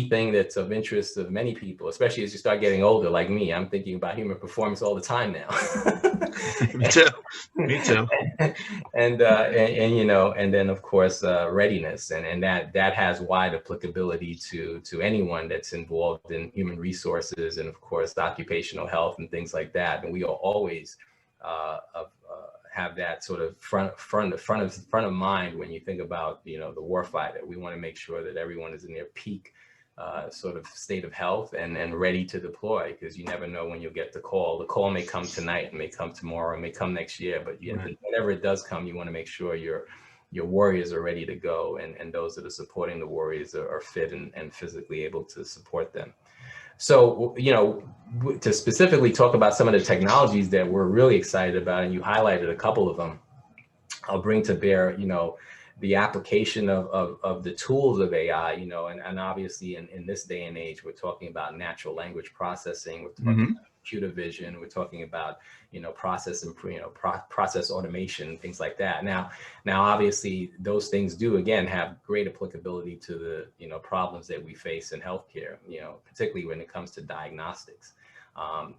thing that's of interest of many people, especially as you start getting older like me. I'm thinking about human performance all the time now. Me too. Me too. And you know, and then of course readiness, and that has wide applicability to anyone that's involved in human resources and of course occupational health and things like that. And we are always have that sort of front of mind when you think about, you know, the warfighter. We want to make sure that everyone is in their peak sort of state of health and ready to deploy, because you never know when you'll get the call. The call may come tonight, it may come tomorrow, it may come next year, but whenever it does come, you want to make sure your warriors are ready to go, and those that are supporting the warriors are fit and physically able to support them. So, you know, to specifically talk about some of the technologies that we're really excited about, and you highlighted a couple of them, I'll bring to bear, you know, the application of the tools of AI, you know, and obviously in this day and age, we're talking about natural language processing, we're talking about computer vision, we're talking about, you know, process automation, things like that. Now, obviously, those things do, again, have great applicability to the, you know, problems that we face in healthcare, you know, particularly when it comes to diagnostics.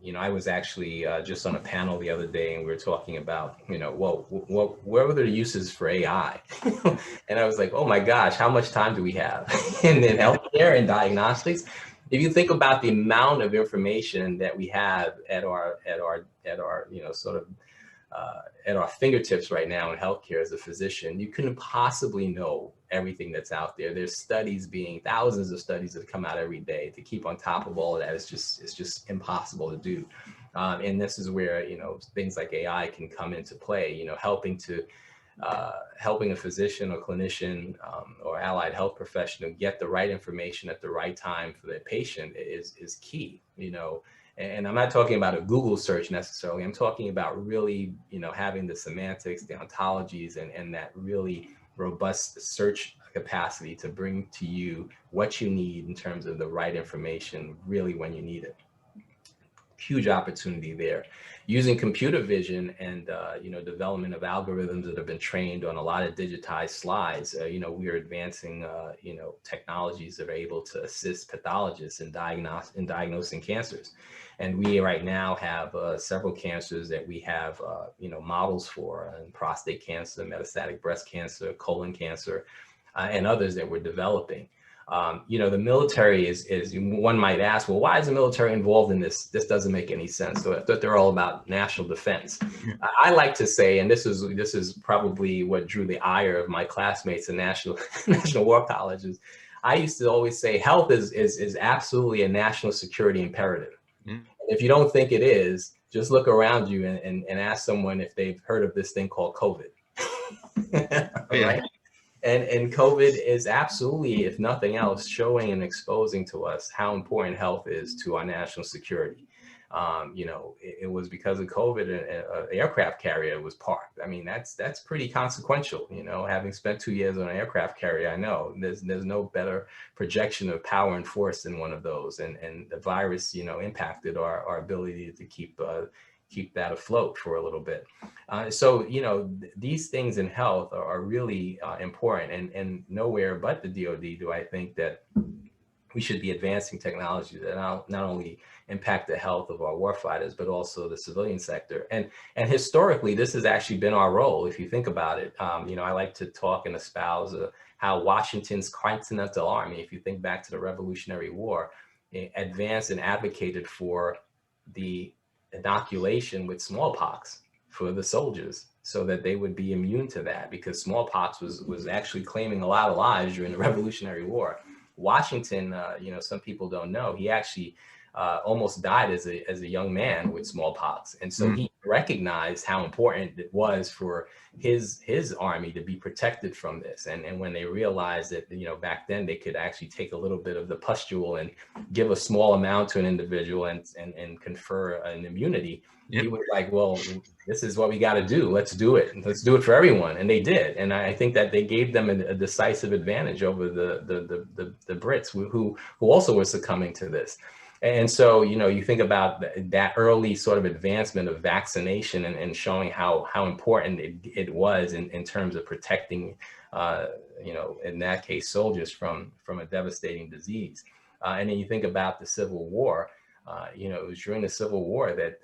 You know, I was actually just on a panel the other day, and we were talking about, you know, where were the uses for AI? And I was like, oh my gosh, how much time do we have in healthcare and diagnostics? If you think about the amount of information that we have at our you know, sort of at our fingertips right now in healthcare as a physician, you couldn't possibly know everything that's out there. There's thousands of studies that come out every day. To keep on top of all of that, it's just impossible to do. And this is where, you know, things like AI can come into play, you know, helping a physician or clinician or allied health professional get the right information at the right time for their patient is key, you know. And I'm not talking about a Google search necessarily. I'm talking about really, you know, having the semantics, the ontologies, and that really robust search capacity to bring to you what you need in terms of the right information, really when you need it. Huge opportunity there. Using computer vision and you know, development of algorithms that have been trained on a lot of digitized slides, you know, we are advancing you know, technologies that are able to assist pathologists in diagnosing cancers. And we right now have several cancers that we have you know, models for, and prostate cancer, metastatic breast cancer, colon cancer, and others that we're developing. You know, the military is, one might ask, well, why is the military involved in this? This doesn't make any sense. So I thought they're all about national defense. I like to say, and this is probably what drew the ire of my classmates in national war colleges. I used to always say health is absolutely a national security imperative. If you don't think it is, just look around you and ask someone if they've heard of this thing called COVID. Right? And COVID is absolutely, if nothing else, showing and exposing to us how important health is to our national security. It was because of COVID, an aircraft carrier was parked. I mean, that's pretty consequential. Having spent 2 years on an aircraft carrier, I know there's no better projection of power and force than one of those. And the virus, impacted our ability to keep that afloat for a little bit. These things in health are really important, and nowhere but the DoD do I think that we should be advancing technology that not only impact the health of our warfighters, but also the civilian sector. And historically, this has actually been our role. If you think about it, I like to talk and espouse how Washington's Continental Army, if you think back to the Revolutionary War, advanced and advocated for the inoculation with smallpox for the soldiers so that they would be immune to that, because smallpox was actually claiming a lot of lives during the Revolutionary War. Washington, some people don't know, he actually almost died as a young man with smallpox. And so he recognized how important it was for his army to be protected from this. And when they realized that, back then they could actually take a little bit of the pustule and give a small amount to an individual and confer an immunity, he was like, well, this is what we got to do. Let's do it. Let's do it for everyone. And they did. And I think that they gave them a decisive advantage over the Brits who also were succumbing to this. And so, you think about that early sort of advancement of vaccination and showing how important it was in terms of protecting, in that case, soldiers from a devastating disease. And then you think about the Civil War. It was during the Civil War that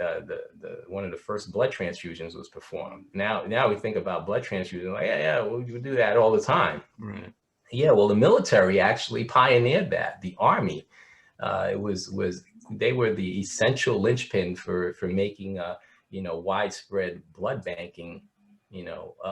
one of the first blood transfusions was performed. Now we think about blood transfusion like, we do that all the time. Right. Yeah, well, the military actually pioneered that. The Army, they were the essential linchpin for making widespread blood banking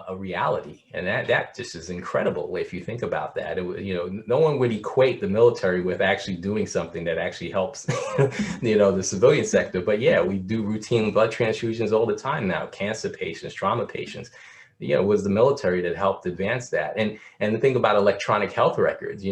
a reality. And that just is incredible if you think about that. No one would equate the military with actually doing something that actually helps the civilian sector. But yeah, we do routine blood transfusions all the time now. Cancer patients, trauma patients. It was the military that helped advance that. And the thing about electronic health records,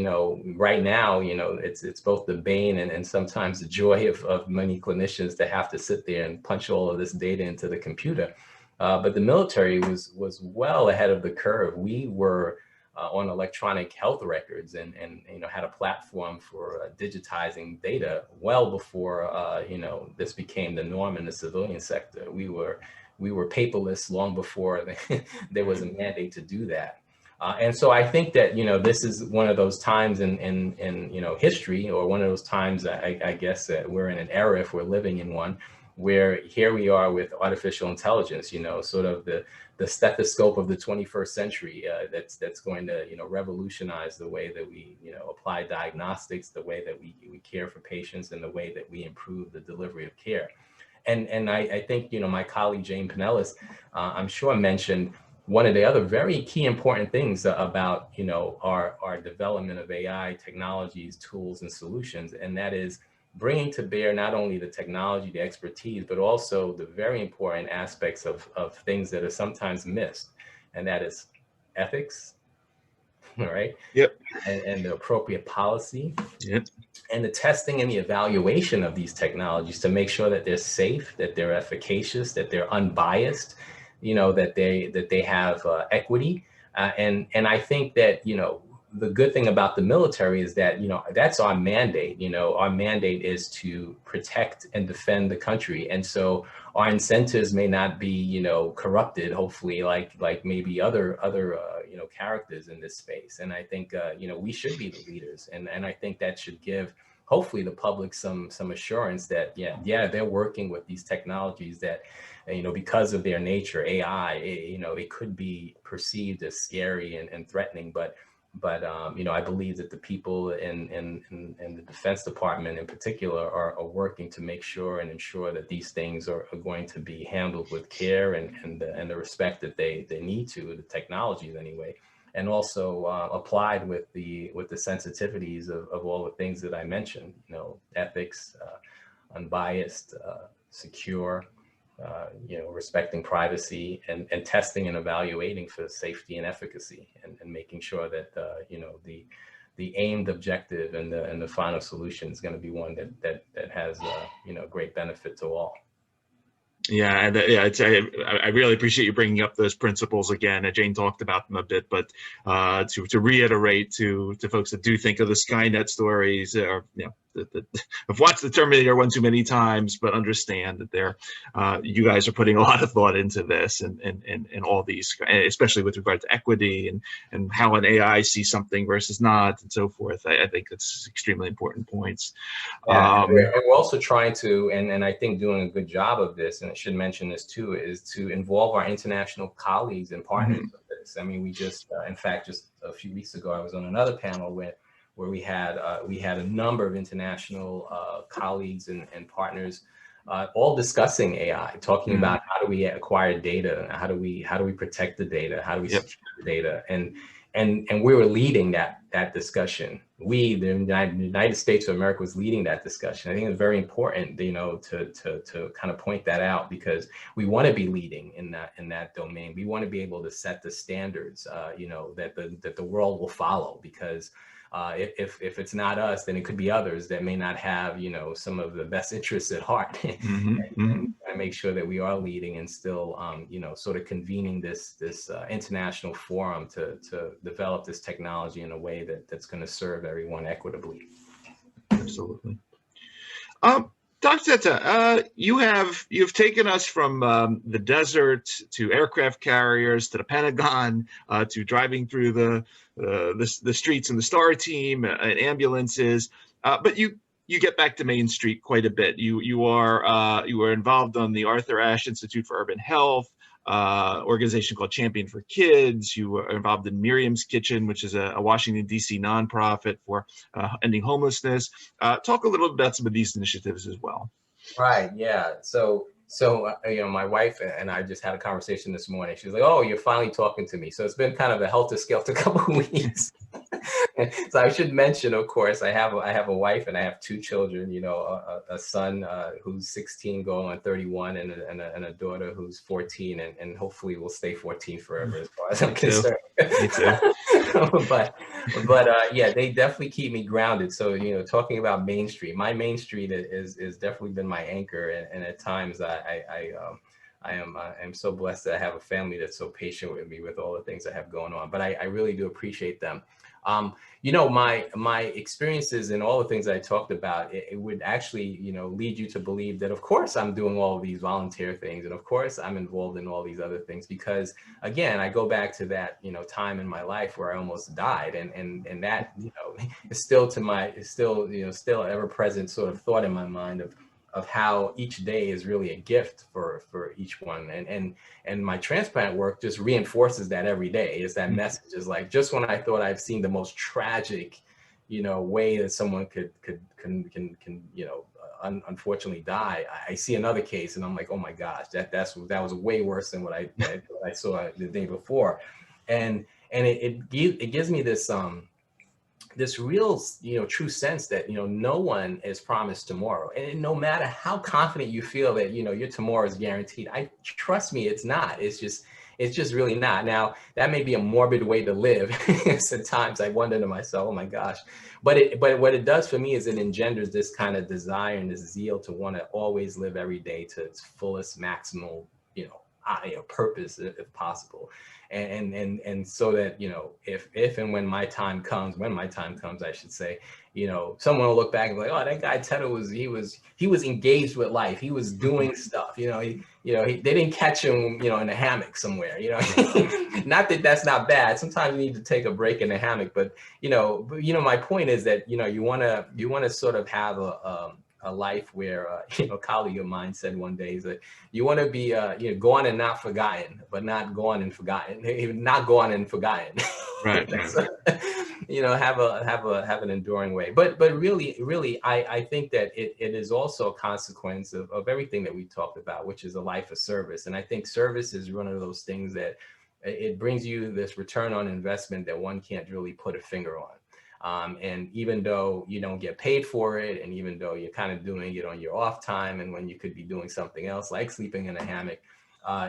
right now, it's both the bane and sometimes the joy of many clinicians to have to sit there and punch all of this data into the computer. But the military was well ahead of the curve. We were on electronic health records and had a platform for digitizing data well before this became the norm in the civilian sector. We were paperless long before there was a mandate to do that. And so I think that, this is one of those times in history, or one of those times, I guess, that we're in an era, if we're living in one, where here we are with artificial intelligence, sort of the stethoscope of the 21st century, that's going to, revolutionize the way that we, apply diagnostics, the way that we care for patients, and the way that we improve the delivery of care. And I think, my colleague Jane Pinellas, I'm sure, mentioned one of the other very key important things about, our development of AI technologies, tools, and solutions, and that is bringing to bear not only the technology, the expertise, but also the very important aspects of things that are sometimes missed, and that is ethics, right? Yep. And the appropriate policy. Yep. And the testing and the evaluation of these technologies to make sure that they're safe, that they're efficacious, that they're unbiased, that they have equity. And I think that, the good thing about the military is that, that's our mandate. Our mandate is to protect and defend the country. And so our incentives may not be, corrupted, hopefully, like maybe other characters in this space. And I think, we should be the leaders. And I think that should give, hopefully, the public some assurance that, they're working with these technologies that, because of their nature, AI, it could be perceived as scary and threatening, but I believe that the people in the Defense Department in particular are working to make sure and ensure that these things are going to be handled with care and the respect that they need to, the technologies anyway, and also applied with the sensitivities of all the things that I mentioned, ethics, unbiased, secure, respecting privacy and testing and evaluating for safety and efficacy, and making sure that the aimed objective and the final solution is going to be one that has great benefit to all. Yeah, and I really appreciate you bringing up those principles again. And Jane talked about them a bit, but to reiterate to folks that do think of the Skynet stories, or I've watched the Terminator one too many times, but understand that you guys are putting a lot of thought into this and all these, especially with regard to equity and how an AI sees something versus not, and so forth. I think that's extremely important points. Yeah, and we're also trying to, and I think doing a good job of this, and I should mention this too, is to involve our international colleagues and partners with this. I mean, we just, in fact, just a few weeks ago, I was on another panel where we had a number of international colleagues and partners all discussing AI, talking about how do we acquire data, how do we protect the data, how do we secure the data, and we were leading that discussion. We, the United States of America, was leading that discussion. I think it's very important, to kind of point that out, because we want to be leading in that domain. We want to be able to set the standards, that the world will follow, because if it's not us, then it could be others that may not have, some of the best interests at heart. And make sure that we are leading and still, sort of convening this international forum to develop this technology in a way that's going to serve everyone equitably. Absolutely. Dr. Tetteh, you've taken us from the desert to aircraft carriers to the Pentagon to driving through the streets and the STAR team and ambulances, but you get back to Main Street quite a bit. You were involved on the Arthur Ashe Institute for Urban Health, organization called Champion for Kids. You were involved in Miriam's Kitchen, which is a Washington, D.C. nonprofit for ending homelessness. Talk a little bit about some of these initiatives as well. Right. Yeah. So my wife and I just had a conversation this morning. She was like, "Oh, you're finally talking to me." So it's been kind of a helter-skelter couple of weeks. So I should mention, of course, I have a wife and I have two children. A son who's 16 going on 31, and a daughter who's 14, and hopefully will stay 14 forever, as far as I'm concerned. Me too. but yeah, they definitely keep me grounded. So talking about Main Street, my Main Street is definitely been my anchor, and at times I am so blessed that I have a family that's so patient with me with all the things I have going on. But I really do appreciate them. My experiences and all the things I talked about, it would actually, lead you to believe that, of course, I'm doing all of these volunteer things. And of course, I'm involved in all these other things, because, again, I go back to that, time in my life where I almost died. And that, is still still ever present sort of thought in my mind of how each day is really a gift for each one. And my transplant work just reinforces that every day. Is that message is like, just when I thought I've seen the most tragic, way that someone can unfortunately die, I see another case and I'm like, oh my gosh, that was way worse than what I saw the day before. And it gives me this real, true sense that, no one is promised tomorrow. And no matter how confident you feel that, your tomorrow is guaranteed, trust me, it's not. It's just really not. Now, that may be a morbid way to live. Sometimes I wonder to myself, oh my gosh. But what it does for me is it engenders this kind of desire and this zeal to want to always live every day to its fullest, maximal, purpose, if possible. And so that, if and when my time comes, I should say, someone will look back and be like, oh, that guy Tetteh he was engaged with life. He was doing stuff, they didn't catch him, in a hammock somewhere, not that that's not bad. Sometimes you need to take a break in the hammock, but my point is that, you want to sort of have a life where, a colleague of mine said one day, is that you want to be, gone and not forgotten, but not gone and forgotten, not gone and forgotten. Right. Have an enduring way. But really, I think that it is also a consequence of everything that we talked about, which is a life of service. And I think service is one of those things that it brings you this return on investment that one can't really put a finger on. And even though you don't get paid for it, and even though you're kind of doing it on your off time and when you could be doing something else like sleeping in a hammock,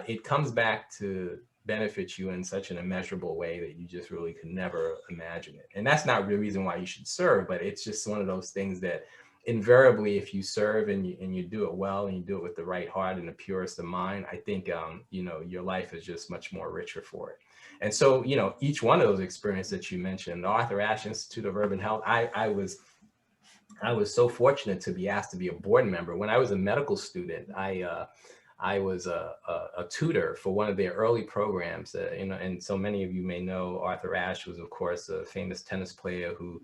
it comes back to benefit you in such an immeasurable way that you just really could never imagine it. And that's not the reason why you should serve, but it's just one of those things that invariably, if you serve and you do it well and you do it with the right heart and the purest of mind, I think, you know, your life is just much more richer for it. And so, you know, each one of those experiences that you mentioned, the Arthur Ashe Institute of Urban Health, I was so fortunate to be asked to be a board member. When I was a medical student, I was a tutor for one of their early programs, you know, and so many of you may know Arthur Ashe was, of course, a famous tennis player who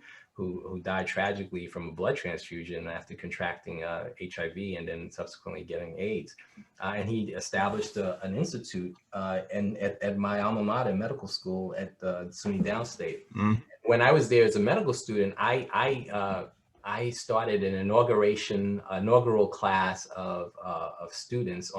died tragically from a blood transfusion after contracting HIV and then subsequently getting AIDS. And he established an institute at my alma mater medical school at SUNY Downstate. Mm. When I was there as a medical student, I started an inaugural class of students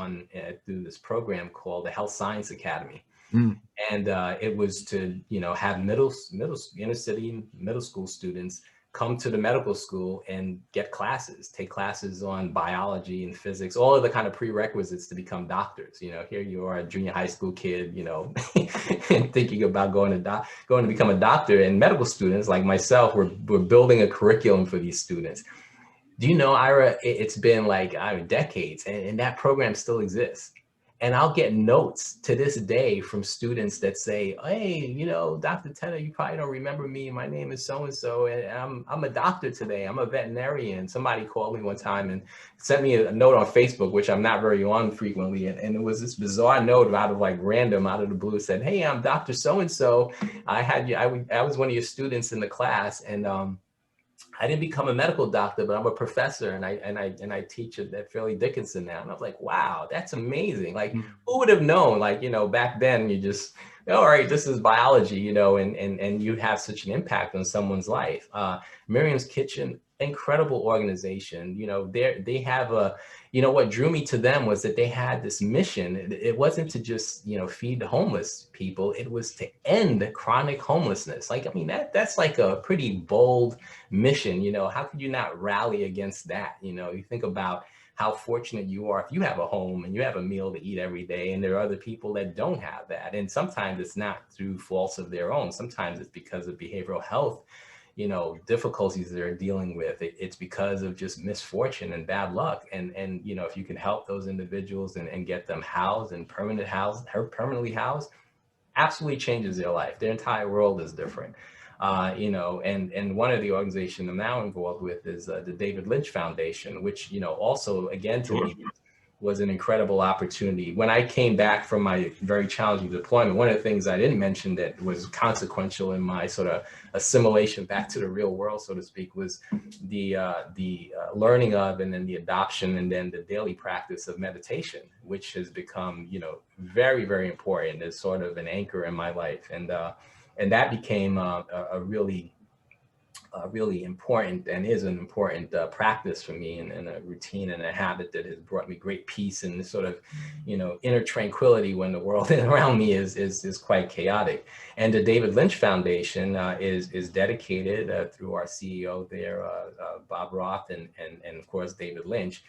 through this program called the Health Science Academy. Mm. And it was to, you know, have inner city middle school students come to the medical school and get classes, take classes on biology and physics, all of the kind of prerequisites to become doctors. You know, here you are, a junior high school kid, you know, thinking about going to become a doctor, and medical students like myself, we're building a curriculum for these students. Do you know, Ira, it's been like decades, and that program still exists. And I'll get notes to this day from students that say, hey, you know, Dr. Tetteh, you probably don't remember me. My name is so-and-so, and I'm a doctor today. I'm a veterinarian. Somebody called me one time and sent me a note on Facebook, which I'm not very on frequently. And it was this bizarre note out of the blue, said, hey, I'm Dr. So-and-so. I was one of your students in the class, and I didn't become a medical doctor, but I'm a professor, and I teach at Fairleigh Dickinson now. And I was like, wow, that's amazing. Like, who would have known? Like, you know, back then you just, all right, this is biology, you know, and you have such an impact on someone's life. Miriam's Kitchen, incredible organization. You know, they have you know, what drew me to them was that they had this mission. It wasn't to just, you know, feed the homeless people. It was to end chronic homelessness. Like, I mean, that's like a pretty bold mission. You know, how could you not rally against that? You know, you think about how fortunate you are if you have a home and you have a meal to eat every day, and there are other people that don't have that. And sometimes it's not through faults of their own. Sometimes it's because of behavioral health, you know, difficulties they're dealing with. It's because of just misfortune and bad luck. And you know, if you can help those individuals and get them housed and permanently housed, absolutely changes their life. Their entire world is different. You know, and one of the organizations I'm now involved with is the David Lynch Foundation, which, you know, also, again, to me, was an incredible opportunity. When I came back from my very challenging deployment, one of the things I didn't mention that was consequential in my sort of assimilation back to the real world, so to speak, was the learning of, and then the adoption, and then the daily practice of meditation, which has become, you know, very, very important as sort of an anchor in my life. And that became a really important, and is an important practice for me, and a routine and a habit that has brought me great peace and this sort of, you know, inner tranquility when the world around me is quite chaotic. And the David Lynch Foundation is dedicated through our CEO there, Bob Roth, and of course David Lynch,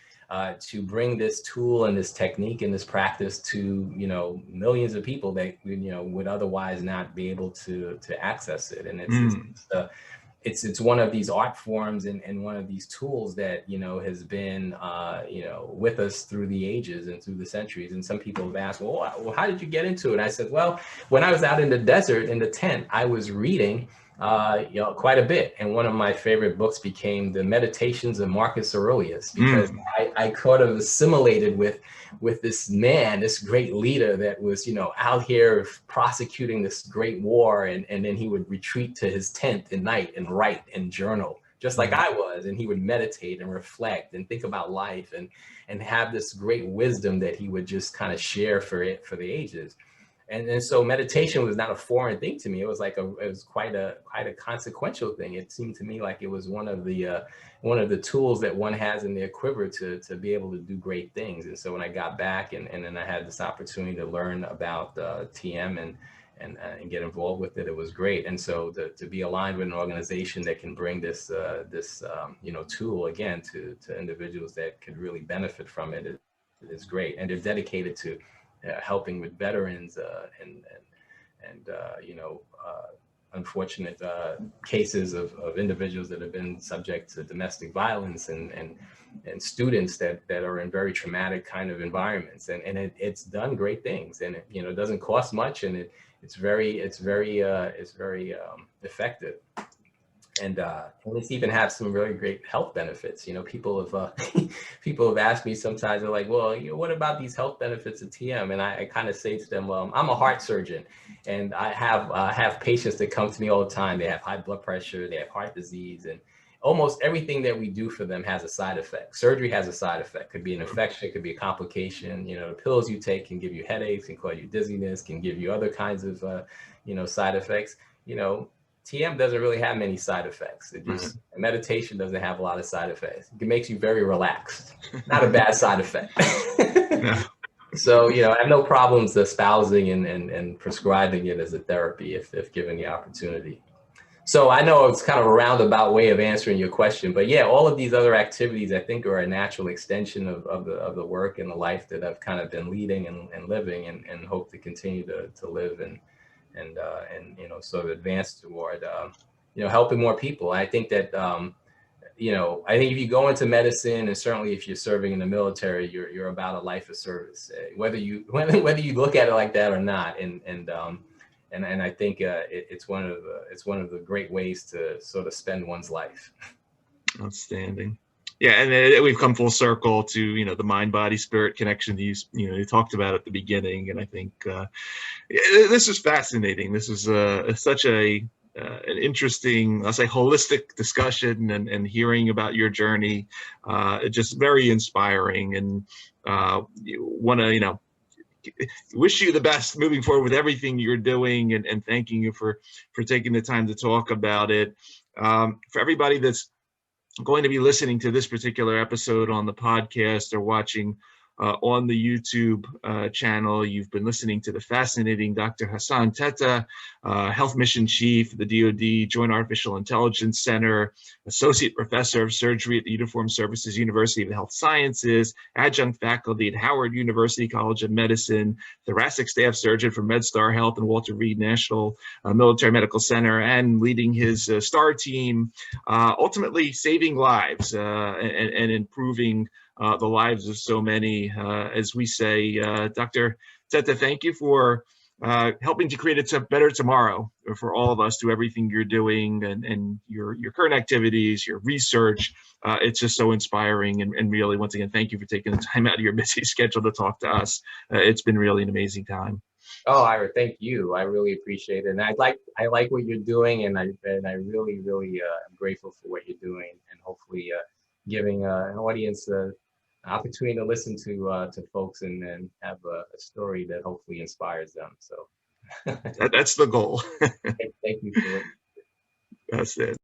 to bring this tool and this technique and this practice to, you know, millions of people that, you know, would otherwise not be able to access it. And it's one of these art forms and one of these tools that, you know, has been, you know, with us through the ages and through the centuries. And some people have asked, well, how did you get into it? And I said, well, when I was out in the desert in the tent, I was reading, you know, quite a bit. And one of my favorite books became the Meditations of Marcus Aurelius, because I kind of assimilated with this man, this great leader that was, you know, out here prosecuting this great war. And then he would retreat to his tent at night and write and journal, just like I was. And he would meditate and reflect and think about life and have this great wisdom that he would just kind of share for the ages. And so meditation was not a foreign thing to me. It was like it was quite a consequential thing. It seemed to me like it was one of the tools that one has in their quiver to be able to do great things. And so when I got back and then I had this opportunity to learn about TM and get involved with it. It was great. And so to be aligned with an organization that can bring this tool again to individuals that could really benefit from it is great. And they're dedicated to helping with veterans and unfortunate cases of individuals that have been subject to domestic violence and students that are in very traumatic kind of environments, and it's done great things, and it doesn't cost much, and it's very effective, and it's even have some really great health benefits. People have asked me sometimes, they're like, well, what about these health benefits of TM? And I kind of say to them, well, I'm a heart surgeon, and I have patients that come to me all the time. They have high blood pressure, they have heart disease, and almost everything that we do for them has a side effect. Surgery has a side effect. Could be an infection, could be a complication. The pills you take can give you headaches, can cause you dizziness, can give you other kinds of side effects. TM doesn't really have many side effects. Meditation doesn't have a lot of side effects. It makes you very relaxed. Not a bad side effect. Yeah. So, I have no problems espousing and prescribing it as a therapy if given the opportunity. So I know it's kind of a roundabout way of answering your question, but yeah, all of these other activities I think are a natural extension of the work and the life that I've kind of been leading and living and hope to continue to live and sort of advance toward helping more people. I think that I think if you go into medicine, and certainly if you're serving in the military, you're about a life of service, whether you look at it like that or not. And I think it's one of the great ways to sort of spend one's life. Outstanding. Yeah, and we've come full circle to the mind, body, spirit connection you talked about at the beginning, and I think this is fascinating. This is such an interesting, I'll say, holistic discussion, and hearing about your journey, just very inspiring, and want to wish you the best moving forward with everything you're doing, and thanking you for taking the time to talk about it. For everybody that's going to be listening to this particular episode on the podcast or watching on the YouTube channel, you've been listening to the fascinating Dr. Hassan Tetteh, Health Mission Chief, the DoD Joint Artificial Intelligence Center, Associate Professor of Surgery at the Uniformed Services University of the Health Sciences, Adjunct Faculty at Howard University College of Medicine, Thoracic Staff Surgeon for MedStar Health and Walter Reed National Military Medical Center, and leading his STAR team, ultimately saving lives and improving the lives of so many. As we say, Dr. Tetteh, thank you for helping to create a better tomorrow for all of us through everything you're doing and your current activities, your research. It's just so inspiring, and really, once again, thank you for taking the time out of your busy schedule to talk to us. It's been really an amazing time. Oh, Ira, thank you. I really appreciate it, and I like what you're doing, and I really am grateful for what you're doing, and hopefully giving an audience an opportunity to listen to folks and have a story that hopefully inspires them. So that's the goal. Thank you for it. That's it.